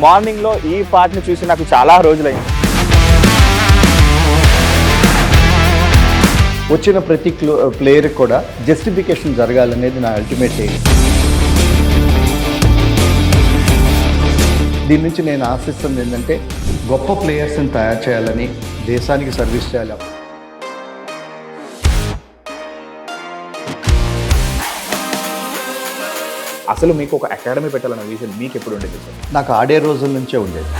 మార్నింగ్లో ఈ పాటని చూసి నాకు చాలా రోజులైంది. వచ్చిన ప్రతి ప్లేయర్ కూడా జస్టిఫికేషన్ జరగాలనేది నా అల్టిమేట్ ఎయిమ్. దీని నుంచి నేను ఆశిస్తుంది ఏంటంటే గొప్ప ప్లేయర్స్ని తయారు చేయాలని, దేశానికి సర్వీస్ చేయాలి. అసలు మీకు ఒక అకాడమీ పెట్టాలన్న విషయం మీకు ఎప్పుడు ఉండేది సార్? నాకు ఆడే రోజుల నుంచే ఉండేది.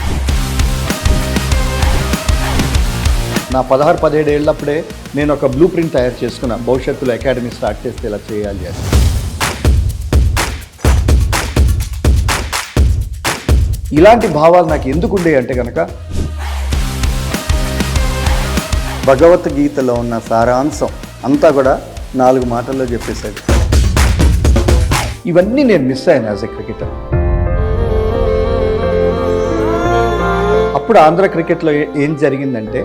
నా 16-17 ఏళ్ళప్పుడే నేను ఒక బ్లూ ప్రింట్ తయారు చేసుకున్నా, భవిష్యత్తులో అకాడమీ స్టార్ట్ చేస్తే ఇలా చేయాలి అని. ఇలాంటి భావాలు నాకు ఎందుకు ఉండేవి అంటే కనుక భగవద్గీతలో ఉన్న సారాంశం అంతా కూడా 4 మాటల్లో చెప్పేశాడు. ఇవన్నీ నేను మిస్ అయ్యాను యాజ్ ఎ క్రికెటర్. అప్పుడు ఆంధ్ర క్రికెట్లో ఏం జరిగిందంటే,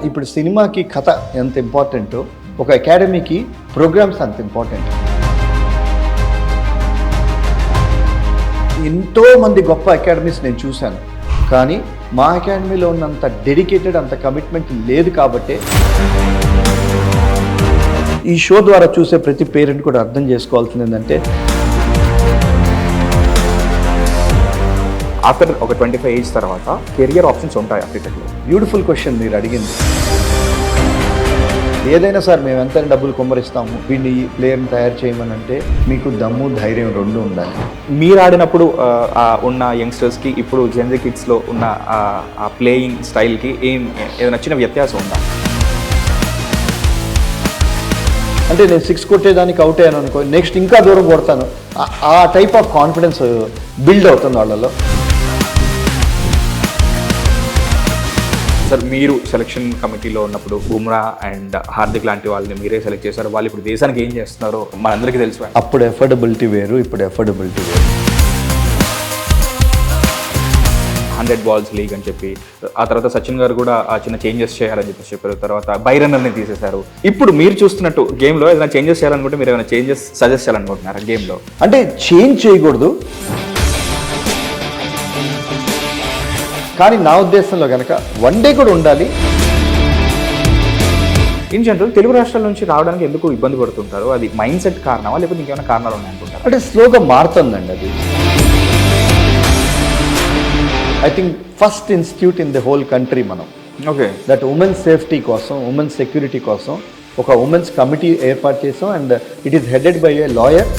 ఇప్పుడు సినిమాకి కథ ఎంత ఇంపార్టెంటో ఒక అకాడమీకి ప్రోగ్రామ్స్ అంత ఇంపార్టెంట్. ఎంతోమంది గొప్ప అకాడమీస్ నేను చూశాను, కానీ మా అకాడమీలో ఉన్నంత డెడికేటెడ్, అంత కమిట్మెంట్ లేదు. కాబట్టి ఈ షో ద్వారా చూసే ప్రతి పేరెంట్ కూడా అర్థం చేసుకోవాల్సింది ఏంటంటే, ఆఫ్టర్ ఒక 25 ఏజ్ తర్వాత కెరియర్ ఆప్షన్స్ ఉంటాయి క్రికెట్లో? బ్యూటిఫుల్ క్వశ్చన్ మీరు అడిగింది. ఏదైనా సార్ మేము ఎంత డబ్బులు కుమ్మరిస్తాము, వీడిని ఈ ప్లేయర్ని తయారు చేయమని అంటే మీకు దమ్ము, ధైర్యం 2 ఉండాలి. మీరు ఆడినప్పుడు ఉన్న యంగ్స్టర్స్కి ఇప్పుడు జెన్జీ కిడ్స్లో ఉన్న ఆ ప్లేయింగ్ స్టైల్కి ఏదైనా చిన్న వ్యత్యాసం ఉందా? అంటే నేను 6 కొట్టేదానికి అవుట్ అయ్యాను అనుకో, నెక్స్ట్ ఇంకా దూరం కొడతాను. ఆ టైప్ ఆఫ్ కాన్ఫిడెన్స్ బిల్డ్ అవుతుంది వాళ్ళలో. సార్, మీరు సెలక్షన్ కమిటీలో ఉన్నప్పుడు బుమ్రా అండ్ హార్దిక్ లాంటి వాళ్ళని మీరే సెలెక్ట్ చేశారు. వాళ్ళు ఇప్పుడు దేశానికి ఏం చేస్తున్నారో మనందరికీ తెలుసు. అప్పుడు ఎఫర్డబిలిటీ వేరు, ఇప్పుడు ఎఫర్డబిలిటీ వేరు. 100 బాల్స్ లీగ్ అని చెప్పి, ఆ తర్వాత సచిన్ గారు కూడా చిన్న చేంజెస్ చేయాలని చెప్పారు. తర్వాత బైరన్నర్ని తీసేశారు. ఇప్పుడు మీరు చూస్తున్నట్టు గేమ్లో ఏదైనా చేంజెస్ చేయాలనుకుంటే మీరు ఏమైనా చేంజెస్ సజెస్ట్ చేయాలనుకుంటున్నారా గేమ్లో? అంటే చేంజ్ చేయకూడదు, కానీ నా ఉద్దేశంలో కనుక వన్డే కూడా ఉండాలి. ఇన్ జనరల్ తెలుగు రాష్ట్రాల నుంచి రావడానికి ఎందుకు ఇబ్బంది పడుతుంటారు? అది మైండ్ సెట్ కారణమా, లేకపోతే ఇంకేమైనా కారణాలు ఉన్నాయనుకుంటారు? అంటే స్లోగా మారుతుందండి అది. I think first institute in the whole country మనం, ఓకే, దట్ ఉమెన్స్ సేఫ్టీ కోసం, ఉమెన్స్ సెక్యూరిటీ కోసం ఒక ఉమెన్స్ కమిటీ ఏర్పాటు చేసాం. And it is headed by A lawyer.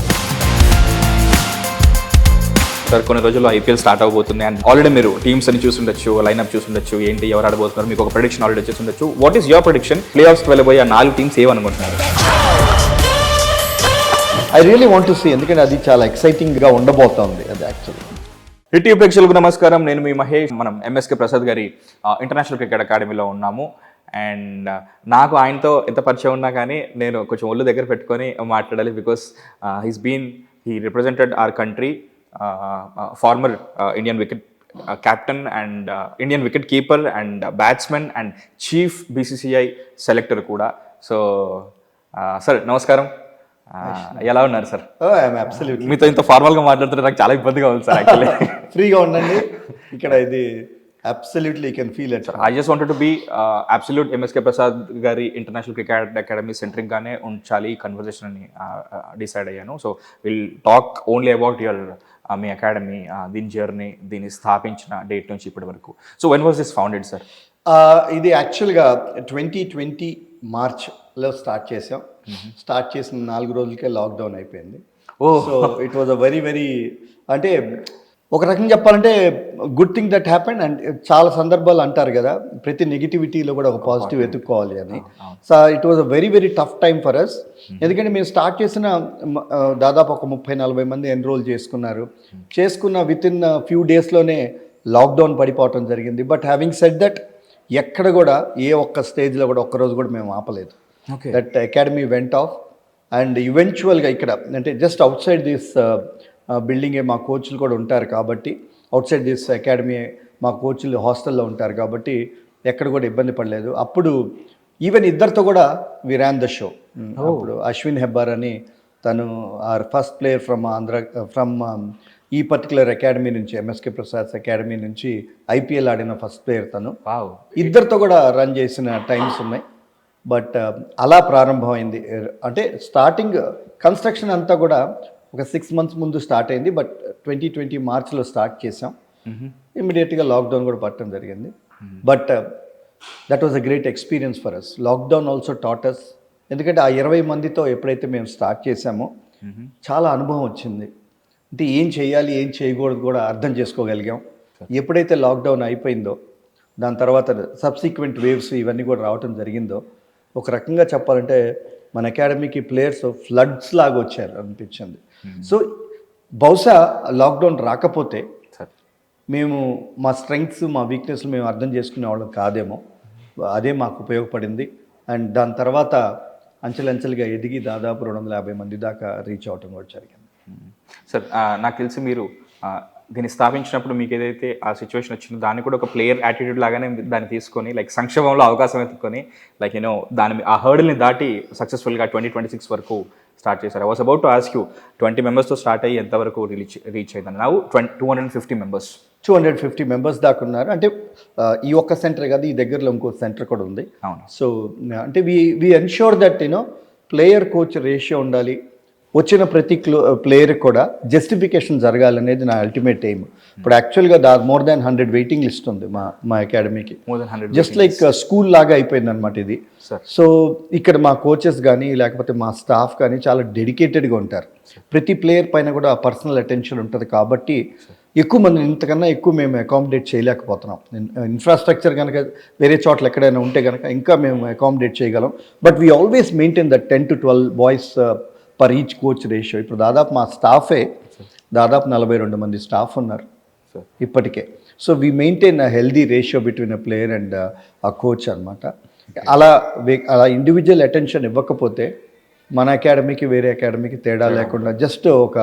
Sir, కొన్ని రోజుల్లో ఐపీఎల్ స్టార్ట్ అవబోతుంది అండ్ ఆల్రెడీ మీరు టీమ్స్ అని చూసుండొచ్చు, లైనప్ చూసుండొచ్చు, ఏంటి ఎవరు ఆడబోతున్నారు, మీకు ఒక ప్రెడిక్షన్ ఆల్రెడీ వచ్చేసి ఉండొచ్చు. What is your prediction? Play ఆఫ్స్కి వెళ్ళబోయే 4 టీమ్స్ ఏమనుకుంటున్నారు? I really want to see, ఎందుకంటే అది చాలా ఎక్సైటింగ్గా ఉండబోతోంది అది యాక్చువల్లీ. హిట్ టీవీ ప్రేక్షకులకు నమస్కారం, నేను మీ మహేష్. మనం ఎంఎస్కే ప్రసాద్ గారి ఇంటర్నేషనల్ క్రికెట్ అకాడమీలో ఉన్నాము. అండ్ నాకు ఆయనతో ఎంత పరిచయం ఉన్నా కానీ నేను కొంచెం ఒళ్ళు దగ్గర పెట్టుకొని మాట్లాడాలి. Because he represented our country, former Indian wicket captain and Indian wicket keeper and batsmen and chief BCCI selector కూడా. సో సార్ నమస్కారం, ఎలా ఉన్నారు సార్? మీతో ఇంత ఫార్మల్గా మాట్లాడుతుంటే నాకు చాలా ఇబ్బందిగా ఉంది సార్. యాక్చువల్లీ ఫ్రీగా ఉండండి, ఇక్కడ ఇది absolutely you can feel it. I just wanted to be absolute MSK Prasad గారి ఇంటర్నేషనల్ క్రికెట్ అకాడమీ సెంట్రింగ్గానే ఉంచాలి ఈ కన్వర్జేషన్ అని డిసైడ్ అయ్యాను. So will talk only about your me academy, దీని జర్నీ, దీన్ని స్థాపించిన డేట్ నుంచి ఇప్పటి వరకు. So when was this founded sir? ఇది యాక్చువల్గా 2020 మార్చ్లో స్టార్ట్ చేసాం. స్టార్ట్ చేసిన 4 రోజులకే లాక్డౌన్ అయిపోయింది. So it was a very very, అంటే ఒక రకంగా చెప్పాలంటే good thing that happened. And చాలా సందర్భాలు అంటారు కదా, ప్రతి నెగిటివిటీలో కూడా ఒక పాజిటివ్ వెతుక్కోవాలి అని. So it was a very very tough time for us. ఎందుకంటే మేము స్టార్ట్ చేసిన దాదాపు ఒక 30-40 మంది ఎన్రోల్ చేసుకున్న విత్ ఇన్ ఫ్యూ డేస్లోనే లాక్డౌన్ పడిపోవటం జరిగింది. బట్ హ్యావింగ్ సెడ్ దట్, ఎక్కడ కూడా ఏ ఒక్క స్టేజ్లో కూడా ఒక్కరోజు కూడా మేము ఆపలేదు. That academy went off. And ఈవెన్చువల్గా ఇక్కడ అంటే జస్ట్ అవుట్ సైడ్ దిస్ బిల్డింగే మా కోచ్లు కూడా ఉంటారు కాబట్టి, అవుట్ సైడ్ దిస్ అకాడమీ మా కోచ్లు హాస్టల్లో ఉంటారు కాబట్టి ఎక్కడ కూడా ఇబ్బంది పడలేదు. అప్పుడు ఈవెన్ ఇద్దరితో కూడా వి ర్యాన్ ద షో. అప్పుడు అశ్విన్ హెబ్బార్ అని తను our first player from Andhra from ఈ పర్టికులర్ అకాడమీ నుంచి ఎంఎస్కే ప్రసాద్ అకాడమీ నుంచి ఐపీఎల్ ఆడిన ఫస్ట్ ప్లేయర్ తను. వావ్. ఇద్దరితో కూడా రన్ చేసిన టైమ్స్ ఉన్నాయి. బట్ అలా ప్రారంభమైంది. అంటే స్టార్టింగ్ కన్స్ట్రక్షన్ అంతా కూడా ఒక 6 months ముందు స్టార్ట్ అయింది. బట్ 2020 మార్చ్లో స్టార్ట్ చేసాం. ఇమ్మీడియట్గా లాక్డౌన్ కూడా పట్టడం జరిగింది. But that was a great experience for us. Lockdown also taught us. ఎందుకంటే ఆ 20 మందితో ఎప్పుడైతే మేము స్టార్ట్ చేసామో చాలా అనుభవం వచ్చింది. అంటే ఏం చేయాలి ఏం చేయకూడదు కూడా అర్థం చేసుకోగలిగాం. ఎప్పుడైతే లాక్డౌన్ అయిపోయిందో దాని తర్వాత సబ్సిక్వెంట్ వేవ్స్ ఇవన్నీ కూడా రావటం జరిగిందో ఒక రకంగా చెప్పాలంటే మన అకాడమీకి ప్లేయర్స్ ఫ్లడ్స్ లాగా వచ్చారు అనిపించింది. సో బహుశా లాక్డౌన్ రాకపోతే మేము మా స్ట్రెంగ్త్స్ మా వీక్నెస్లు మేము అర్థం చేసుకునే వాళ్ళం కాదేమో. అదే మాకు ఉపయోగపడింది. అండ్ దాని తర్వాత అంచెలంచెలుగా ఎదిగి దాదాపు 250 మంది దాకా రీచ్ అవటం కూడా జరిగింది. సార్ నాకు తెలిసి మీరు దీన్ని స్థాపించినప్పుడు మీకు ఏదైతే ఆ సిచ్యువేషన్ వచ్చిందో దాన్ని కూడా ఒక ప్లేయర్ యాటిట్యూడ్ లాగానే దాన్ని తీసుకొని లైక్ సంక్షేమంలో అవకాశం ఎత్తుకొని లైక్ యూనో ఆ హర్డల్ని దాటి సక్సెస్ఫుల్గా 2026 వరకు స్టార్ట్ చేశారు. I was about to ask you 20 మెంబర్స్తో స్టార్ట్ అయ్యి ఎంతవరకు రీచ్ అయిందని. నౌ 250 మెంబర్స్ 250 మెంబర్స్ దాకా ఉన్నారు. అంటే ఈ ఒక్క సెంటర్ కాదు, ఈ దగ్గరలో ఇంకో సెంటర్ కూడా ఉంది. అవును. సో అంటే we ensure that player coach ratio ఉండాలి. వచ్చిన ప్రతి ప్లేయర్కి కూడా జస్టిఫికేషన్ జరగాలనేది నా అల్టిమేట్ ఎయిమ్. ఇప్పుడు యాక్చువల్గా మోర్ దాన్ 100 వెయిటింగ్ లిస్ట్ ఉంది మా అకాడమీకి. జస్ట్ లైక్ స్కూల్ లాగా అయిపోయింది అనమాట ఇది. సో ఇక్కడ మా కోచెస్ కానీ లేకపోతే మా స్టాఫ్ కానీ చాలా డెడికేటెడ్గా ఉంటారు. ప్రతి ప్లేయర్ పైన కూడా పర్సనల్ అటెన్షన్ ఉంటుంది. కాబట్టి ఎక్కువ మంది ఇంతకన్నా ఎక్కువ మేము అకామిడేట్ చేయలేకపోతున్నాం. ఇన్ఫ్రాస్ట్రక్చర్ కనుక వేరే చోట్ల ఎక్కడైనా ఉంటే కనుక ఇంకా మేము అకామిడేట్ చేయగలం. But we always maintain that 10 to 12 boys per each coach ratio. ఇప్పుడు దాదాపు మా స్టాఫే దాదాపు 42 మంది స్టాఫ్ ఉన్నారు ఇప్పటికే. So we maintain a healthy ratio between a player and ఆ కోచ్ అనమాట. అలా ఇండివిజువల్ అటెన్షన్ ఇవ్వకపోతే మన అకాడమీకి వేరే అకాడమీకి తేడా లేకుండా జస్ట్ ఒక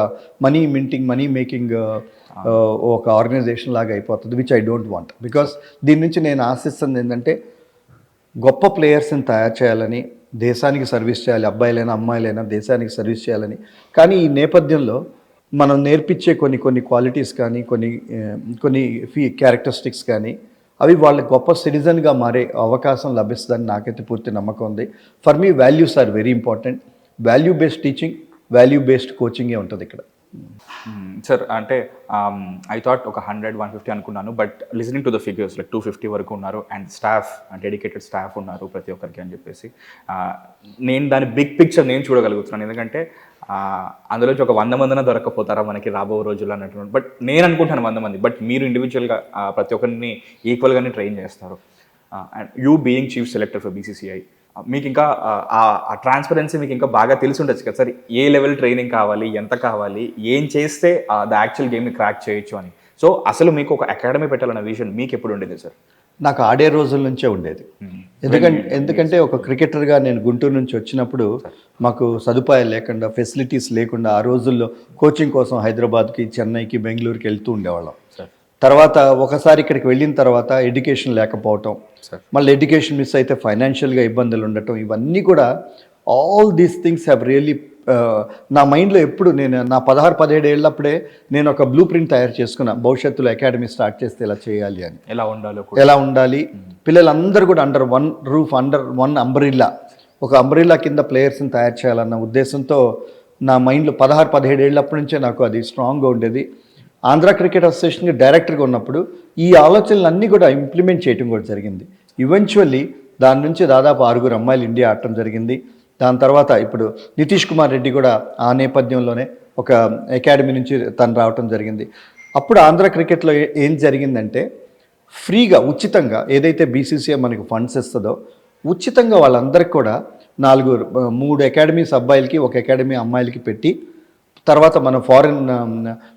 మనీ మేకింగ్ ఒక ఆర్గనైజేషన్ లాగా అయిపోతుంది, which I don't want. Because దీని నుంచి నేను ఆశిస్తుంది ఏంటంటే గొప్ప ప్లేయర్స్ని తయారు చేయాలని, దేశానికి సర్వీస్ చేయాలి, అబ్బాయిలైనా అమ్మాయిలైనా దేశానికి సర్వీస్ చేయాలని. కానీ ఈ నేపథ్యంలో మనం నేర్పించే కొన్ని క్వాలిటీస్ కానీ కొన్ని క్యారెక్టరిస్టిక్స్ కానీ అవి వాళ్ళ గొప్ప సిటిజన్గా మారే అవకాశం లభిస్తుందని నాకైతే పూర్తి నమ్మకం ఉంది. For me values are very important. Value based teaching, value based కోచింగే ఉంటుంది ఇక్కడ. సార్ అంటే ఐ థాట్ ఒక 100-150 అనుకున్నాను. But listening to the figures like 250 వరకు ఉన్నారు. అండ్ స్టాఫ్ డెడికేటెడ్ స్టాఫ్ ఉన్నారు ప్రతి ఒక్కరికి అని చెప్పేసి నేను దాని బిగ్ పిక్చర్ నేను చూడగలుగుతున్నాను. ఎందుకంటే అందులోంచి ఒక 100 మందిన దొరకపోతారా మనకి రాబో రోజుల్లో అన్నట్టు. బట్ నేను అనుకుంటాను 100 మంది. బట్ మీరు ఇండివిజువల్గా ప్రతి ఒక్కరిని ఈక్వల్గానే ట్రైన్ చేస్తారు. And you being chief selector for BCCI మీకు ఇంకా ఆ ట్రాన్స్పరెన్సీ మీకు ఇంకా బాగా తెలిసి ఉండొచ్చు కదా సార్. ఏ లెవెల్ ట్రైనింగ్ కావాలి, ఎంత కావాలి, ఏం చేస్తే ద యాక్చువల్ గేమ్ని క్రాక్ చేయొచ్చు అని. సో అసలు మీకు ఒక అకాడమీ పెట్టాలన్న విజన్ మీకు ఎప్పుడు ఉండేది సార్? నాకు ఆడే రోజుల నుంచే ఉండేది. ఎందుకంటే ఒక క్రికెటర్గా నేను గుంటూరు నుంచి వచ్చినప్పుడు మాకు సదుపాయాలు లేకుండా, ఫెసిలిటీస్ లేకుండా ఆ రోజుల్లో కోచింగ్ కోసం హైదరాబాద్కి, చెన్నైకి, బెంగళూరుకి వెళ్తూ ఉండేవాళ్ళం. తర్వాత ఒకసారి ఇక్కడికి వెళ్ళిన తర్వాత ఎడ్యుకేషన్ లేకపోవటం, మళ్ళీ ఎడ్యుకేషన్ మిస్ అయితే ఫైనాన్షియల్గా ఇబ్బందులు ఉండటం, ఇవన్నీ కూడా all these things have really నా మైండ్లో ఎప్పుడు నేను నా 16-17 ఏళ్ళప్పుడే నేను ఒక బ్లూ ప్రింట్ తయారు చేసుకున్నా. భవిష్యత్తులో అకాడమీ స్టార్ట్ చేస్తే ఇలా చేయాలి అని, ఎలా ఉండాలి, పిల్లలందరూ కూడా under one roof, under one umbrella, ఒక అంబ్రిల్లా కింద ప్లేయర్స్ని తయారు చేయాలన్న ఉద్దేశంతో నా మైండ్లో 16-17 ఏళ్ళప్పటి నుంచే నాకు అది స్ట్రాంగ్గా ఉండేది. ఆంధ్ర క్రికెట్ అసోసియేషన్కి డైరెక్టర్గా ఉన్నప్పుడు ఈ ఆలోచనలన్నీ కూడా ఇంప్లిమెంట్ చేయడం కూడా జరిగింది. ఈవెన్చువల్లీ దాని నుంచి దాదాపు 6 అమ్మాయిలు ఇండియా ఆడటం జరిగింది. దాని తర్వాత ఇప్పుడు నితీష్ కుమార్ రెడ్డి కూడా ఆ నేపథ్యంలోనే ఒక అకాడమీ నుంచి తను రావటం జరిగింది. అప్పుడు ఆంధ్ర క్రికెట్లో ఏం జరిగిందంటే ఫ్రీగా, ఉచితంగా ఏదైతే BCCI మనకు ఫండ్స్ ఇస్తుందో ఉచితంగా వాళ్ళందరికీ కూడా 3 అకాడమీస్ అబ్బాయిలకి, 1 అకాడమీ అమ్మాయిలకి పెట్టి, తర్వాత మనం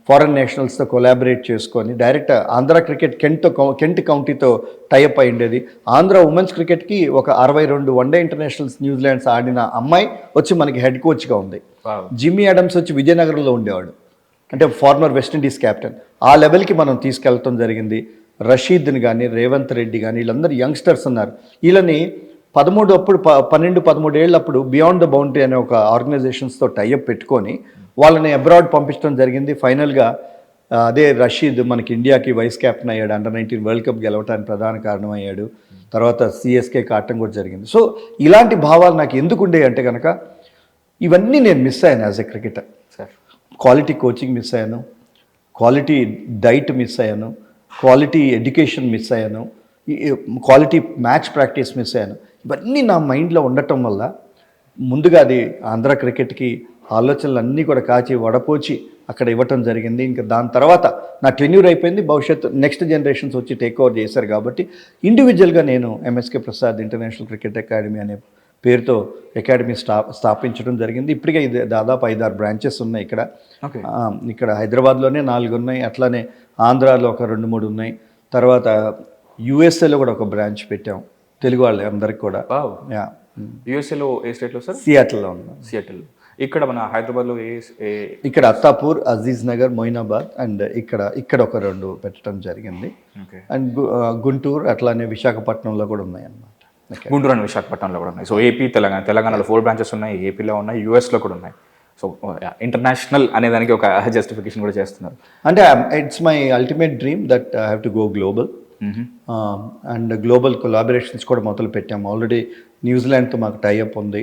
ఫారెన్ నేషనల్స్తో కొలాబరేట్ చేసుకొని డైరెక్ట్ ఆంధ్ర క్రికెట్ కెంట్ కౌంటీతో టైఅప్ అయి ఉండేది. ఆంధ్ర ఉమెన్స్ క్రికెట్కి ఒక 62 వన్డే ఇంటర్నేషనల్స్ న్యూజిలాండ్స్ ఆడిన అమ్మాయి వచ్చి మనకి హెడ్ కోచ్గా ఉంది. జిమ్మీ అడమ్స్ వచ్చి విజయనగరంలో ఉండేవాడు, అంటే ఫార్మర్ వెస్టిండీస్ క్యాప్టెన్. ఆ లెవెల్కి మనం తీసుకెళ్ళటం జరిగింది. రషీద్ని కానీ, రేవంత్ రెడ్డి కానీ, వీళ్ళందరూ యంగ్స్టర్స్ ఉన్నారు. వీళ్ళని అప్పుడు 12-13 ఏళ్ళు అప్పుడు బియాండ్ ద బౌండరీ అనే ఒక ఆర్గనైజేషన్స్తో టైఅప్ పెట్టుకొని వాళ్ళని అబ్రాడ్ పంపించడం జరిగింది. ఫైనల్గా అదే రషీద్ మనకి ఇండియాకి వైస్ కెప్టెన్ అయ్యాడు, అండర్-19 వరల్డ్ కప్ గెలవడానికి ప్రధాన కారణం అయ్యాడు. తర్వాత సిఎస్కేకి ఆడటం కూడా జరిగింది. సో ఇలాంటి భావాలు నాకు ఎందుకు ఉండేవి అంటే కనుక ఇవన్నీ నేను మిస్ అయ్యాను as a cricketer. Quality coaching miss అయ్యాను, క్వాలిటీ డైట్ మిస్ అయ్యాను, క్వాలిటీ ఎడ్యుకేషన్ మిస్ అయ్యాను, క్వాలిటీ మ్యాచ్ ప్రాక్టీస్ మిస్ అయ్యాను. ఇవన్నీ నా మైండ్లో ఉండటం వల్ల ముందుగా అది ఆంధ్ర క్రికెట్కి ఆలోచనలు అన్నీ కూడా కాచి వడపోచి అక్కడ ఇవ్వటం జరిగింది. ఇంకా దాని తర్వాత నా టెన్యూర్ అయిపోయింది, భవిష్యత్తు నెక్స్ట్ జనరేషన్స్ వచ్చి టేక్ ఓవర్ చేశారు. కాబట్టి ఇండివిజువల్గా నేను MSK Prasad international cricket academy అనే పేరుతో అకాడమీ స్థాపించడం జరిగింది. ఇప్పటికే ఇది దాదాపు 5-6 బ్రాంచెస్ ఉన్నాయి ఇక్కడ. ఇక్కడ హైదరాబాద్లోనే 4 ఉన్నాయి, అట్లానే ఆంధ్రాలో ఒక 2-3 ఉన్నాయి. తర్వాత యుఎస్ఏలో కూడా ఒక బ్రాంచ్ పెట్టాం తెలుగు వాళ్ళు అందరికి కూడా. యుఎస్ఏలో ఏ స్టేట్లో సార్? సియాటిల్లో ఉన్నాం. సియాటిల్. ఇక్కడ మన హైదరాబాద్లో ఇక్కడ అత్తాపూర్, అజీజ్ నగర్, మొయినాబాద్ అండ్ ఇక్కడ ఒక 2 పెట్టడం జరిగింది. అండ్ గుంటూరు అట్లానే విశాఖపట్నంలో కూడా ఉన్నాయి అన్నమాట. గుంటూరు అండ్ విశాఖపట్నంలో కూడా ఉన్నాయి. సో ఏపీ, తెలంగాణలో 4 బ్రాంచెస్ ఉన్నాయి, ఏపీలో ఉన్నాయి, యూఎస్లో కూడా ఉన్నాయి. సో ఇంటర్నేషనల్ అనే దానికి ఒక జస్టిఫికేషన్ కూడా చేస్తున్నారు. అంటే it's my ultimate dream that I have to go global. And global collaborations కూడా మొదలు పెట్టాము. ఆల్రెడీ న్యూజిలాండ్తో మాకు టైఅప్ ఉంది.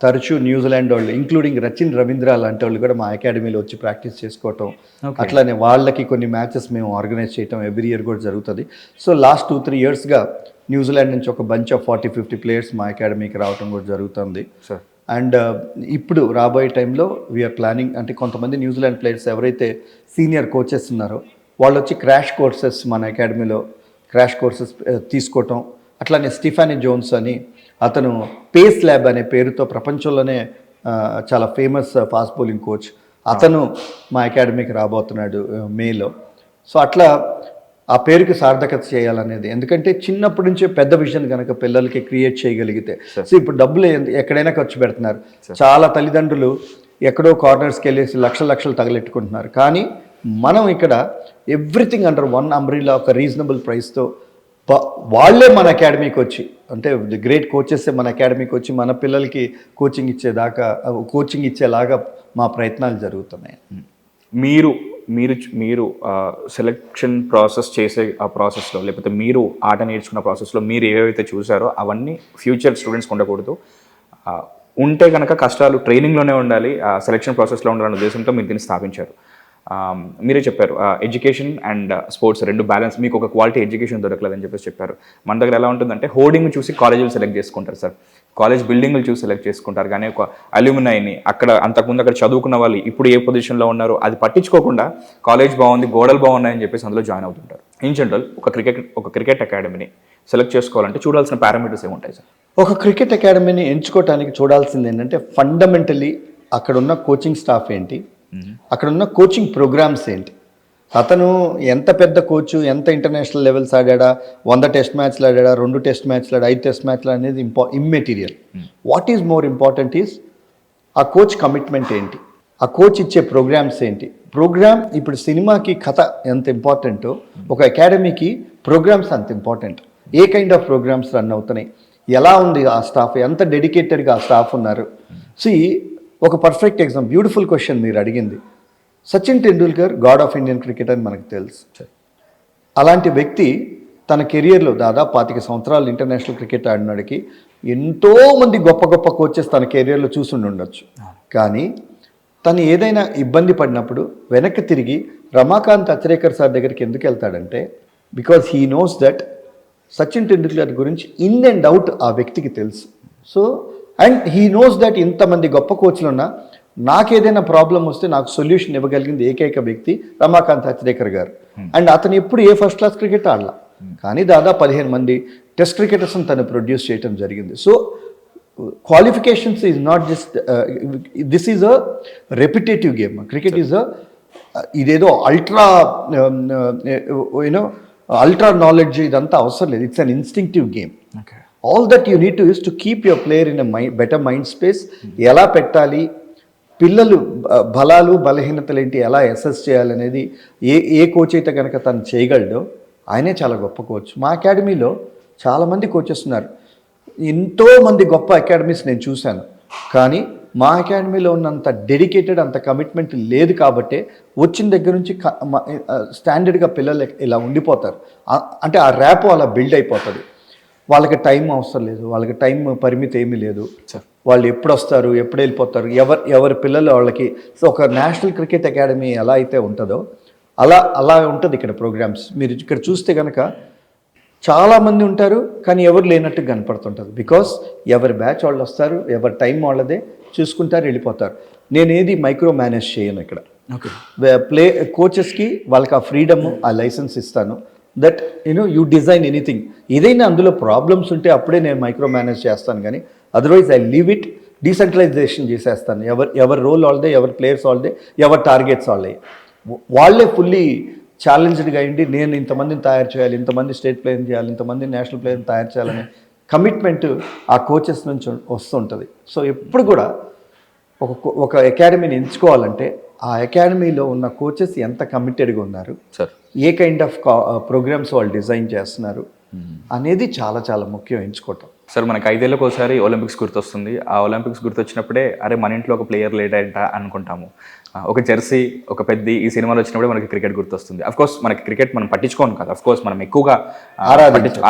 తరచూ న్యూజిలాండ్ వాళ్ళు ఇంక్లూడింగ్ రచిన్ రవీంద్ర లాంటి వాళ్ళు కూడా మా అకాడమీలో వచ్చి ప్రాక్టీస్ చేసుకోవటం, అట్లానే వాళ్ళకి కొన్ని మ్యాచెస్ మేము ఆర్గనైజ్ చేయటం ఎవ్రీ ఇయర్ కూడా జరుగుతుంది. సో లాస్ట్ 2-3 ఇయర్స్గా న్యూజిలాండ్ నుంచి ఒక బంచ్ ఆఫ్ 40-50 ప్లేయర్స్ మా అకాడమీకి రావడం కూడా జరుగుతుంది. అండ్ ఇప్పుడు రాబోయే టైంలో వీఆర్ ప్లానింగ్, అంటే కొంతమంది న్యూజిలాండ్ ప్లేయర్స్ ఎవరైతే సీనియర్ కోచెస్ ఉన్నారో వాళ్ళు వచ్చి క్రాష్ కోర్సెస్ మన అకాడమీలో క్రాష్ కోర్సెస్ తీసుకోవటం. అట్లానే స్టీఫానీ జోన్స్ అని అతను పేస్ ల్యాబ్ అనే పేరుతో ప్రపంచంలోనే చాలా ఫేమస్ ఫాస్ట్ బౌలింగ్ కోచ్, అతను మా అకాడమీకి రాబోతున్నాడు మేలో. సో అట్లా ఆ పేరుకి సార్థకత చేయాలనేది, ఎందుకంటే చిన్నప్పటి నుంచే పెద్ద విజన్ కనుక పిల్లలకి క్రియేట్ చేయగలిగితే. సో ఇప్పుడు డబ్బులు ఎక్కడైనా ఖర్చు పెడుతున్నారు, చాలా తల్లిదండ్రులు ఎక్కడో కార్నర్స్కి వెళ్ళేసి లక్షలు తగలెట్టుకుంటున్నారు. కానీ మనం ఇక్కడ ఎవ్రీథింగ్ అండర్ వన్ అంబ్రిల్లా ఒక రీజనబుల్ ప్రైస్తో వాళ్ళే మన అకాడమీకి వచ్చి, అంటే ది గ్రేట్ కోచెస్ మన అకాడమీకి వచ్చి మన పిల్లలకి కోచింగ్ ఇచ్చేలాగా మా ప్రయత్నాలు జరుగుతున్నాయి. మీరు సెలెక్షన్ ప్రాసెస్ చేసే ఆ ప్రాసెస్లో, లేకపోతే మీరు ఆట నేర్చుకున్న ప్రాసెస్లో మీరు ఏవైతే చూసారో అవన్నీ ఫ్యూచర్ స్టూడెంట్స్కి ఉండకూడదు, ఉంటే కనుక కష్టాలు ట్రైనింగ్లోనే ఉండాలి, సెలెక్షన్ ప్రాసెస్లో ఉండాలనే ఉద్దేశంతో మీరు దీన్ని స్థాపించారు. మీరే చెప్పారు ఎడ్యుకేషన్ అండ్ స్పోర్ట్స్ 2 బ్యాలెన్స్, మీకు ఒక క్వాలిటీ ఎడ్యుకేషన్ దొరకలేదని చెప్పేసి చెప్పారు. మన దగ్గర ఎలా ఉంటుందంటే హోర్డింగ్ చూసి కాలేజీలు సెలెక్ట్ చేసుకుంటారు సార్, కాలేజ్ బిల్డింగ్లు చూసి సెలెక్ట్ చేసుకుంటారు. కానీ ఒక అల్యూమినైని అంతకుముందు అక్కడ చదువుకున్న వాళ్ళు ఇప్పుడు ఏ పొజిషన్లో ఉన్నారో అది పట్టించుకోకుండా కాలేజ్ బాగుంది, గోడలు బాగున్నాయని చెప్పేసి అందులో జాయిన్ అవుతుంటారు. ఇన్ జనరల్ ఒక క్రికెట్ అకాడమీని సెలెక్ట్ చేసుకోవాలంటే చూడాల్సిన పారామీటర్స్ ఏముంటాయి సార్? ఒక క్రికెట్ అకాడమీని ఎంచుకోవడానికి చూడాల్సింది ఏంటంటే ఫండమెంటలీ అక్కడ ఉన్న కోచింగ్ స్టాఫ్ ఏంటి, అక్కడ ఉన్న కోచింగ్ ప్రోగ్రామ్స్ ఏంటి, అతను ఎంత పెద్ద కోచ్, ఎంత ఇంటర్నేషనల్ లెవెల్స్ ఆడా, 100 టెస్ట్ మ్యాచ్లు ఆడా, 2 టెస్ట్ మ్యాచ్లు ఆడా, 5 టెస్ట్ మ్యాచ్లు అనేది immaterial. What is more important is ఆ కోచ్ కమిట్మెంట్ ఏంటి, ఆ కోచ్ ఇచ్చే ప్రోగ్రామ్స్ ఏంటి. ప్రోగ్రామ్ ఇప్పుడు సినిమాకి కథ ఎంత ఇంపార్టెంటో ఒక అకాడమీకి ప్రోగ్రామ్స్ అంత ఇంపార్టెంట్. ఏ కైండ్ ఆఫ్ ప్రోగ్రామ్స్ రన్ అవుతున్నాయి, ఎలా ఉంది ఆ స్టాఫ్, ఎంత డెడికేటెడ్గా ఆ స్టాఫ్ ఉన్నారు. ఒక పర్ఫెక్ట్ ఎగ్జాంపుల్, బ్యూటిఫుల్ క్వశ్చన్ మీరు అడిగింది. Sachin Tendulkar God of Indian cricket అని మనకు తెలుసు. అలాంటి వ్యక్తి తన కెరియర్లో దాదాపు 25 సంవత్సరాలు ఇంటర్నేషనల్ క్రికెట్ ఆడినాడికి ఎంతోమంది గొప్ప కోచెస్ తన కెరియర్లో చూసుండి ఉండొచ్చు. కానీ తను ఏదైనా ఇబ్బంది పడినప్పుడు వెనక్కి తిరిగి రమాకాంత్ అచ్రేకర్ సార్ దగ్గరికి ఎందుకు వెళ్తాడంటే because he knows that Sachin Tendulkar గురించి ఇన్ అండ్ అవుట్ ఆ వ్యక్తికి తెలుసు. So and he knows that ఇంతమంది గొప్ప కోచ్లు ఉన్నా నాకేదైనా ప్రాబ్లం వస్తే నాకు సొల్యూషన్ ఇవ్వగలిగింది ఏకైక వ్యక్తి రమాకాంత్ అచ్రేకర్ గారు. అండ్ అతను ఎప్పుడు ఏ ఫస్ట్ క్లాస్ క్రికెట్ ఆడలా, కానీ దాదాపు 15 మంది టెస్ట్ క్రికెటర్స్ని తను ప్రొడ్యూస్ చేయడం జరిగింది. So qualifications is not just this is a repetitive game. Cricket is ఇదేదో అల్ట్రా నాలెడ్జ్ ఇదంతా అవసరం లేదు. It's an instinctive game. All that you need to use to keep your player in better mind space. ఎలా పెట్టాలి, పిల్లలు బలాలు బలహీనతలు ఏంటి, ఎలా అసెస్ చేయాలనేది ఏ కోచ్ అయితే కనుక తను చేయగలడో ఆయనే చాలా గొప్ప కోచ్. మా అకాడమీలో చాలామంది కోచెస్ ఉన్నారు. ఎంతోమంది గొప్ప అకాడమీస్ నేను చూశాను, కానీ మా అకాడమీలో ఉన్నంత డెడికేటెడ్, అంత కమిట్మెంట్ లేదు కాబట్టే వచ్చిన దగ్గర నుంచి స్టాండర్డ్గా పిల్లలు ఇలా ఉండిపోతారు. అంటే ఆ ర్యాప్ అలా బిల్డ్ అయిపోతుంది. వాళ్ళకి టైం అవసరం లేదు, వాళ్ళకి టైం పరిమితి ఏమీ లేదు. వాళ్ళు ఎప్పుడు వస్తారు, ఎప్పుడు వెళ్ళిపోతారు, ఎవరి పిల్లలు వాళ్ళకి. సో ఒక నేషనల్ క్రికెట్ అకాడమీ ఎలా అయితే ఉంటుందో అలా ఉంటుంది ఇక్కడ ప్రోగ్రామ్స్. మీరు ఇక్కడ చూస్తే కనుక చాలామంది ఉంటారు, కానీ ఎవరు లేనట్టు కనపడుతుంటుంది. బికాస్ ఎవరి బ్యాచ్ వాళ్ళు వస్తారు, ఎవరి టైం వాళ్ళదే చూసుకుంటారు, వెళ్ళిపోతారు. నేనేది మైక్రో మేనేజ్ చేయను ఇక్కడ. కోచెస్కి వాళ్ళకి ఆ ఫ్రీడమ్, ఆ లైసెన్స్ ఇస్తాను. That you design anything. ఏదైనా అందులో ప్రాబ్లమ్స్ ఉంటే అప్పుడే నేను మైక్రో మేనేజ్ చేస్తాను, కానీ otherwise I leave it. Decentralisation చేసేస్తాను. ఎవరి రోల్ వాళ్ళదే, ఎవరి ప్లేయర్స్ వాళ్ళదే, ఎవరి టార్గెట్స్ వాళ్ళే ఫుల్లీ ఛాలెంజ్డ్గా అయ్యింది. నేను ఇంతమందిని తయారు చేయాలి, ఇంతమంది స్టేట్ ప్లేయర్ని చేయాలి, ఇంతమంది నేషనల్ ప్లేయర్ని తయారు చేయాలనే కమిట్మెంట్ ఆ కోచెస్ నుంచి వస్తుంటుంది. సో ఎప్పుడు కూడా ఒక అకాడమీని ఎంచుకోవాలంటే ఆ అకాడమీలో ఉన్న కోచెస్ ఎంత కమిటెడ్గా ఉన్నారు, ఏ కైండ్ ఆఫ్ ప్రోగ్రామ్స్ వాళ్ళు డిజైన్ చేస్తున్నారు అనేది చాలా చాలా ముఖ్యం ఎంచుకోవటం. సార్ మనకి 5 ఏళ్ళకి ఒకసారి ఒలింపిక్స్ గుర్తొస్తుంది. ఆ ఒలింపిక్స్ గుర్తొచ్చినప్పుడే అరే మన ఇంట్లో ఒక ప్లేయర్ లేడంట అనుకుంటాము. ఒక జెర్సీ, ఒక పెద్ద ఈ సినిమాలు వచ్చినప్పుడే మనకి క్రికెట్ గుర్తొస్తుంది. అఫ్కోర్స్ మనకి క్రికెట్ మనం పట్టించుకోను కదా, అఫ్కోర్స్ మనం ఎక్కువగా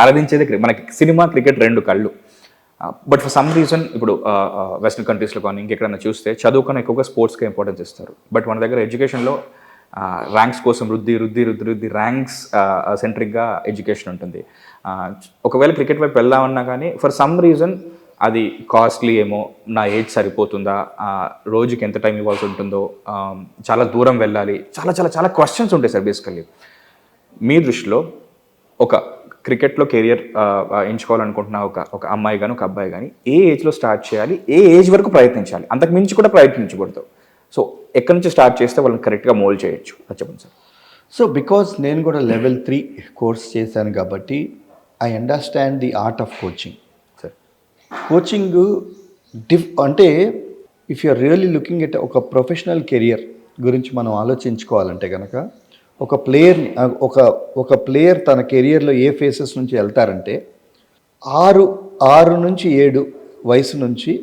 ఆరాధించేది మనకి సినిమా, క్రికెట్ 2 కళ్ళు. బట్ ఫర్ సమ్ రీజన్ ఇప్పుడు వెస్టర్న్ కంట్రీస్లో కానీ ఇంకెక్కడైనా చూస్తే చదువు కన్నా ఎక్కువగా స్పోర్ట్స్కి ఇంపార్టెన్స్ ఇస్తారు. బట్ మన దగ్గర ఎడ్యుకేషన్లో ర్యాంక్స్ కోసం రుద్ది ర్యాంక్స్ సెంట్రిక్గా ఎడ్యుకేషన్ ఉంటుంది. ఒకవేళ క్రికెట్ వైపు వెళ్దామన్నా కానీ ఫర్ సమ్ రీజన్ అది కాస్ట్లీ ఏమో, నా ఏజ్ సరిపోతుందా, రోజుకి ఎంత టైం ఇవ్వాల్సి ఉంటుందో, చాలా దూరం వెళ్ళాలి, చాలా చాలా చాలా క్వశ్చన్స్ ఉంటాయి సార్. బేసికల్లీ మీ దృష్టిలో ఒక క్రికెట్లో కెరియర్ ఎంచుకోవాలనుకుంటున్న ఒక అమ్మాయి కానీ ఒక అబ్బాయి కానీ ఏ ఏజ్లో స్టార్ట్ చేయాలి, ఏ ఏజ్ వరకు ప్రయత్నించాలి, అంతకు మించి కూడా ప్రయత్నించకూడదు. సో ఎక్కడి నుంచి స్టార్ట్ చేస్తే వాళ్ళని కరెక్ట్గా మోల్డ్ చేయొచ్చు చెప్పండి సార్. సో బికాజ్ నేను కూడా లెవెల్ 3 కోర్స్ చేశాను కాబట్టి I understand the art of coaching. Coaching అంటే if you are really looking at ఒక ప్రొఫెషనల్ కెరియర్ గురించి మనం ఆలోచించుకోవాలంటే కనుక ఒక ప్లేయర్ తన కెరియర్లో ఏ ఫేసెస్ నుంచి వెళ్తారంటే 6 నుంచి 7 వయసు నుంచి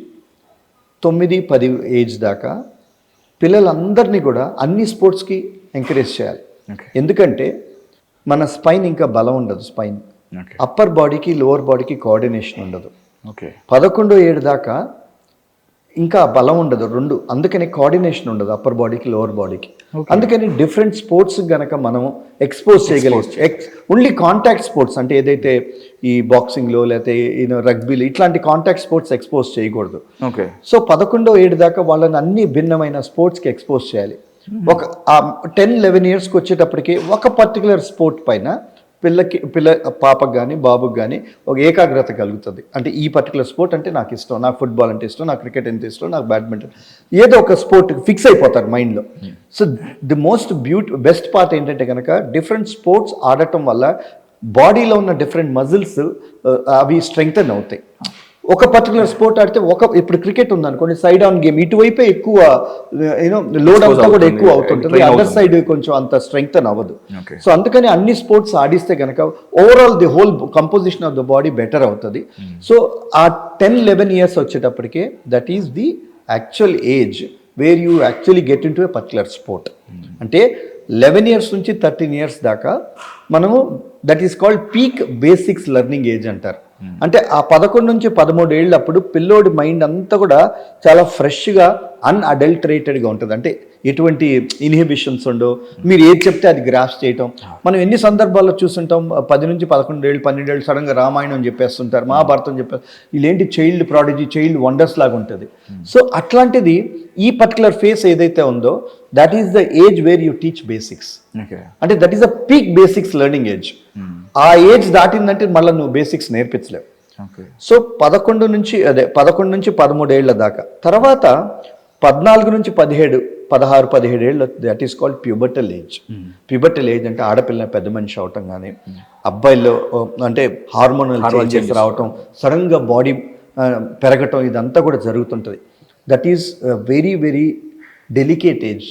9-10 ఏజ్ దాకా పిల్లలందరినీ కూడా అన్ని స్పోర్ట్స్కి ఎంకరేజ్ చేయాలి. ఎందుకంటే మన స్పైన్ ఇంకా బలం ఉండదు. స్పైన్ అప్పర్ బాడీకి లోవర్ బాడీకి కోఆర్డినేషన్ ఉండదు. 11-7 దాకా ఇంకా బలం ఉండదు 2. అందుకని కోఆర్డినేషన్ ఉండదు అప్పర్ బాడీకి లోవర్ బాడీకి. అందుకని డిఫరెంట్ స్పోర్ట్స్ కనుక మనం ఎక్స్పోజ్ చేయగలిగే ఓన్లీ కాంటాక్ట్ స్పోర్ట్స్ అంటే ఏదైతే ఈ బాక్సింగ్లో లేకపోతే రగ్బీలో ఇట్లాంటి కాంటాక్ట్ స్పోర్ట్స్ ఎక్స్పోజ్ చేయకూడదు. సో 11-7 దాకా వాళ్ళని అన్ని భిన్నమైన స్పోర్ట్స్కి ఎక్స్పోజ్ చేయాలి. ఒక 10-11 ఇయర్స్కి వచ్చేటప్పటికి ఒక పర్టికులర్ స్పోర్ట్ పైన పాపకు కానీ బాబుకి కానీ ఒక ఏకాగ్రత కలుగుతుంది. అంటే ఈ పర్టికులర్ స్పోర్ట్ అంటే నాకు ఇష్టం, నాకు ఫుట్బాల్ అంటే ఇష్టం, నాకు క్రికెట్ అంటే ఇష్టం, నాకు బ్యాడ్మింటన్, ఏదో ఒక స్పోర్ట్ ఫిక్స్ అయిపోతారు మైండ్లో. సో ది బెస్ట్ పార్ట్ ఏంటంటే కనుక డిఫరెంట్ స్పోర్ట్స్ ఆడటం వల్ల బాడీలో ఉన్న డిఫరెంట్ మజిల్స్ అవి స్ట్రెంగ్తన్ అవుతాయి. ఒక పర్టికులర్ స్పోర్ట్ ఆడితే ఇప్పుడు క్రికెట్ ఉందనుకోండి, సైడ్ ఆన్ గేమ్ ఇటువైపే ఎక్కువ లోడ్ అంతా కూడా ఎక్కువ అవుతుంటుంది, అదర్ సైడ్ కొంచెం అంత స్ట్రెంగ్తన్ అవ్వదు. సో అందుకని అన్ని స్పోర్ట్స్ ఆడిస్తే కనుక overall the whole composition of the body better అవుతుంది. సో ఆ 10-11 ఇయర్స్ వచ్చేటప్పటికే that is the actual age where you actually get into a particular sport. అంటే 11 ఇయర్స్ నుంచి 13 ఇయర్స్ దాకా మనము that is called peak basics learning age అంటారు. అంటే ఆ 11 నుంచి 13 ఏళ్ళప్పుడు పిల్లోడి మైండ్ అంతా కూడా చాలా ఫ్రెష్గా అన్అడల్టరేటెడ్గా ఉంటుంది. అంటే ఎటువంటి ఇన్హిబిషన్స్ ఉండవు, మీరు ఏది చెప్తే అది గ్రాస్ చేయటం. మనం ఎన్ని సందర్భాల్లో చూస్తుంటాం 10 నుంచి 11 ఏళ్ళు 12 ఏళ్ళు సడన్గా రామాయణం చెప్పేస్తుంటారు, మహాభారతం చెప్పేస్తారు. వీళ్ళేంటి చైల్డ్ ప్రాడిజీ, చైల్డ్ వండర్స్ లాగా ఉంటుంది. సో అట్లాంటిది ఈ పర్టికులర్ ఫేస్ ఏదైతే ఉందో that is the age where you teach basics. అంటే that is the peak basics learning age. ఆ ఏజ్ దాటిందంటే మళ్ళీ నువ్వు బేసిక్స్ నేర్పించలేవు. సో 11 నుంచి 13 ఏళ్ళ దాకా, తర్వాత 14 నుంచి 16-17 ఏళ్ళు that is called pubertal age. Pubertal age అంటే ఆడపిల్ల పెద్ద మనిషి అవటం కానీ, అబ్బాయిల్లో అంటే హార్మోనల్ చేంజెస్ రావటం, సడన్గా బాడీ పెరగటం, ఇదంతా కూడా జరుగుతుంటుంది. That is very very delicate age.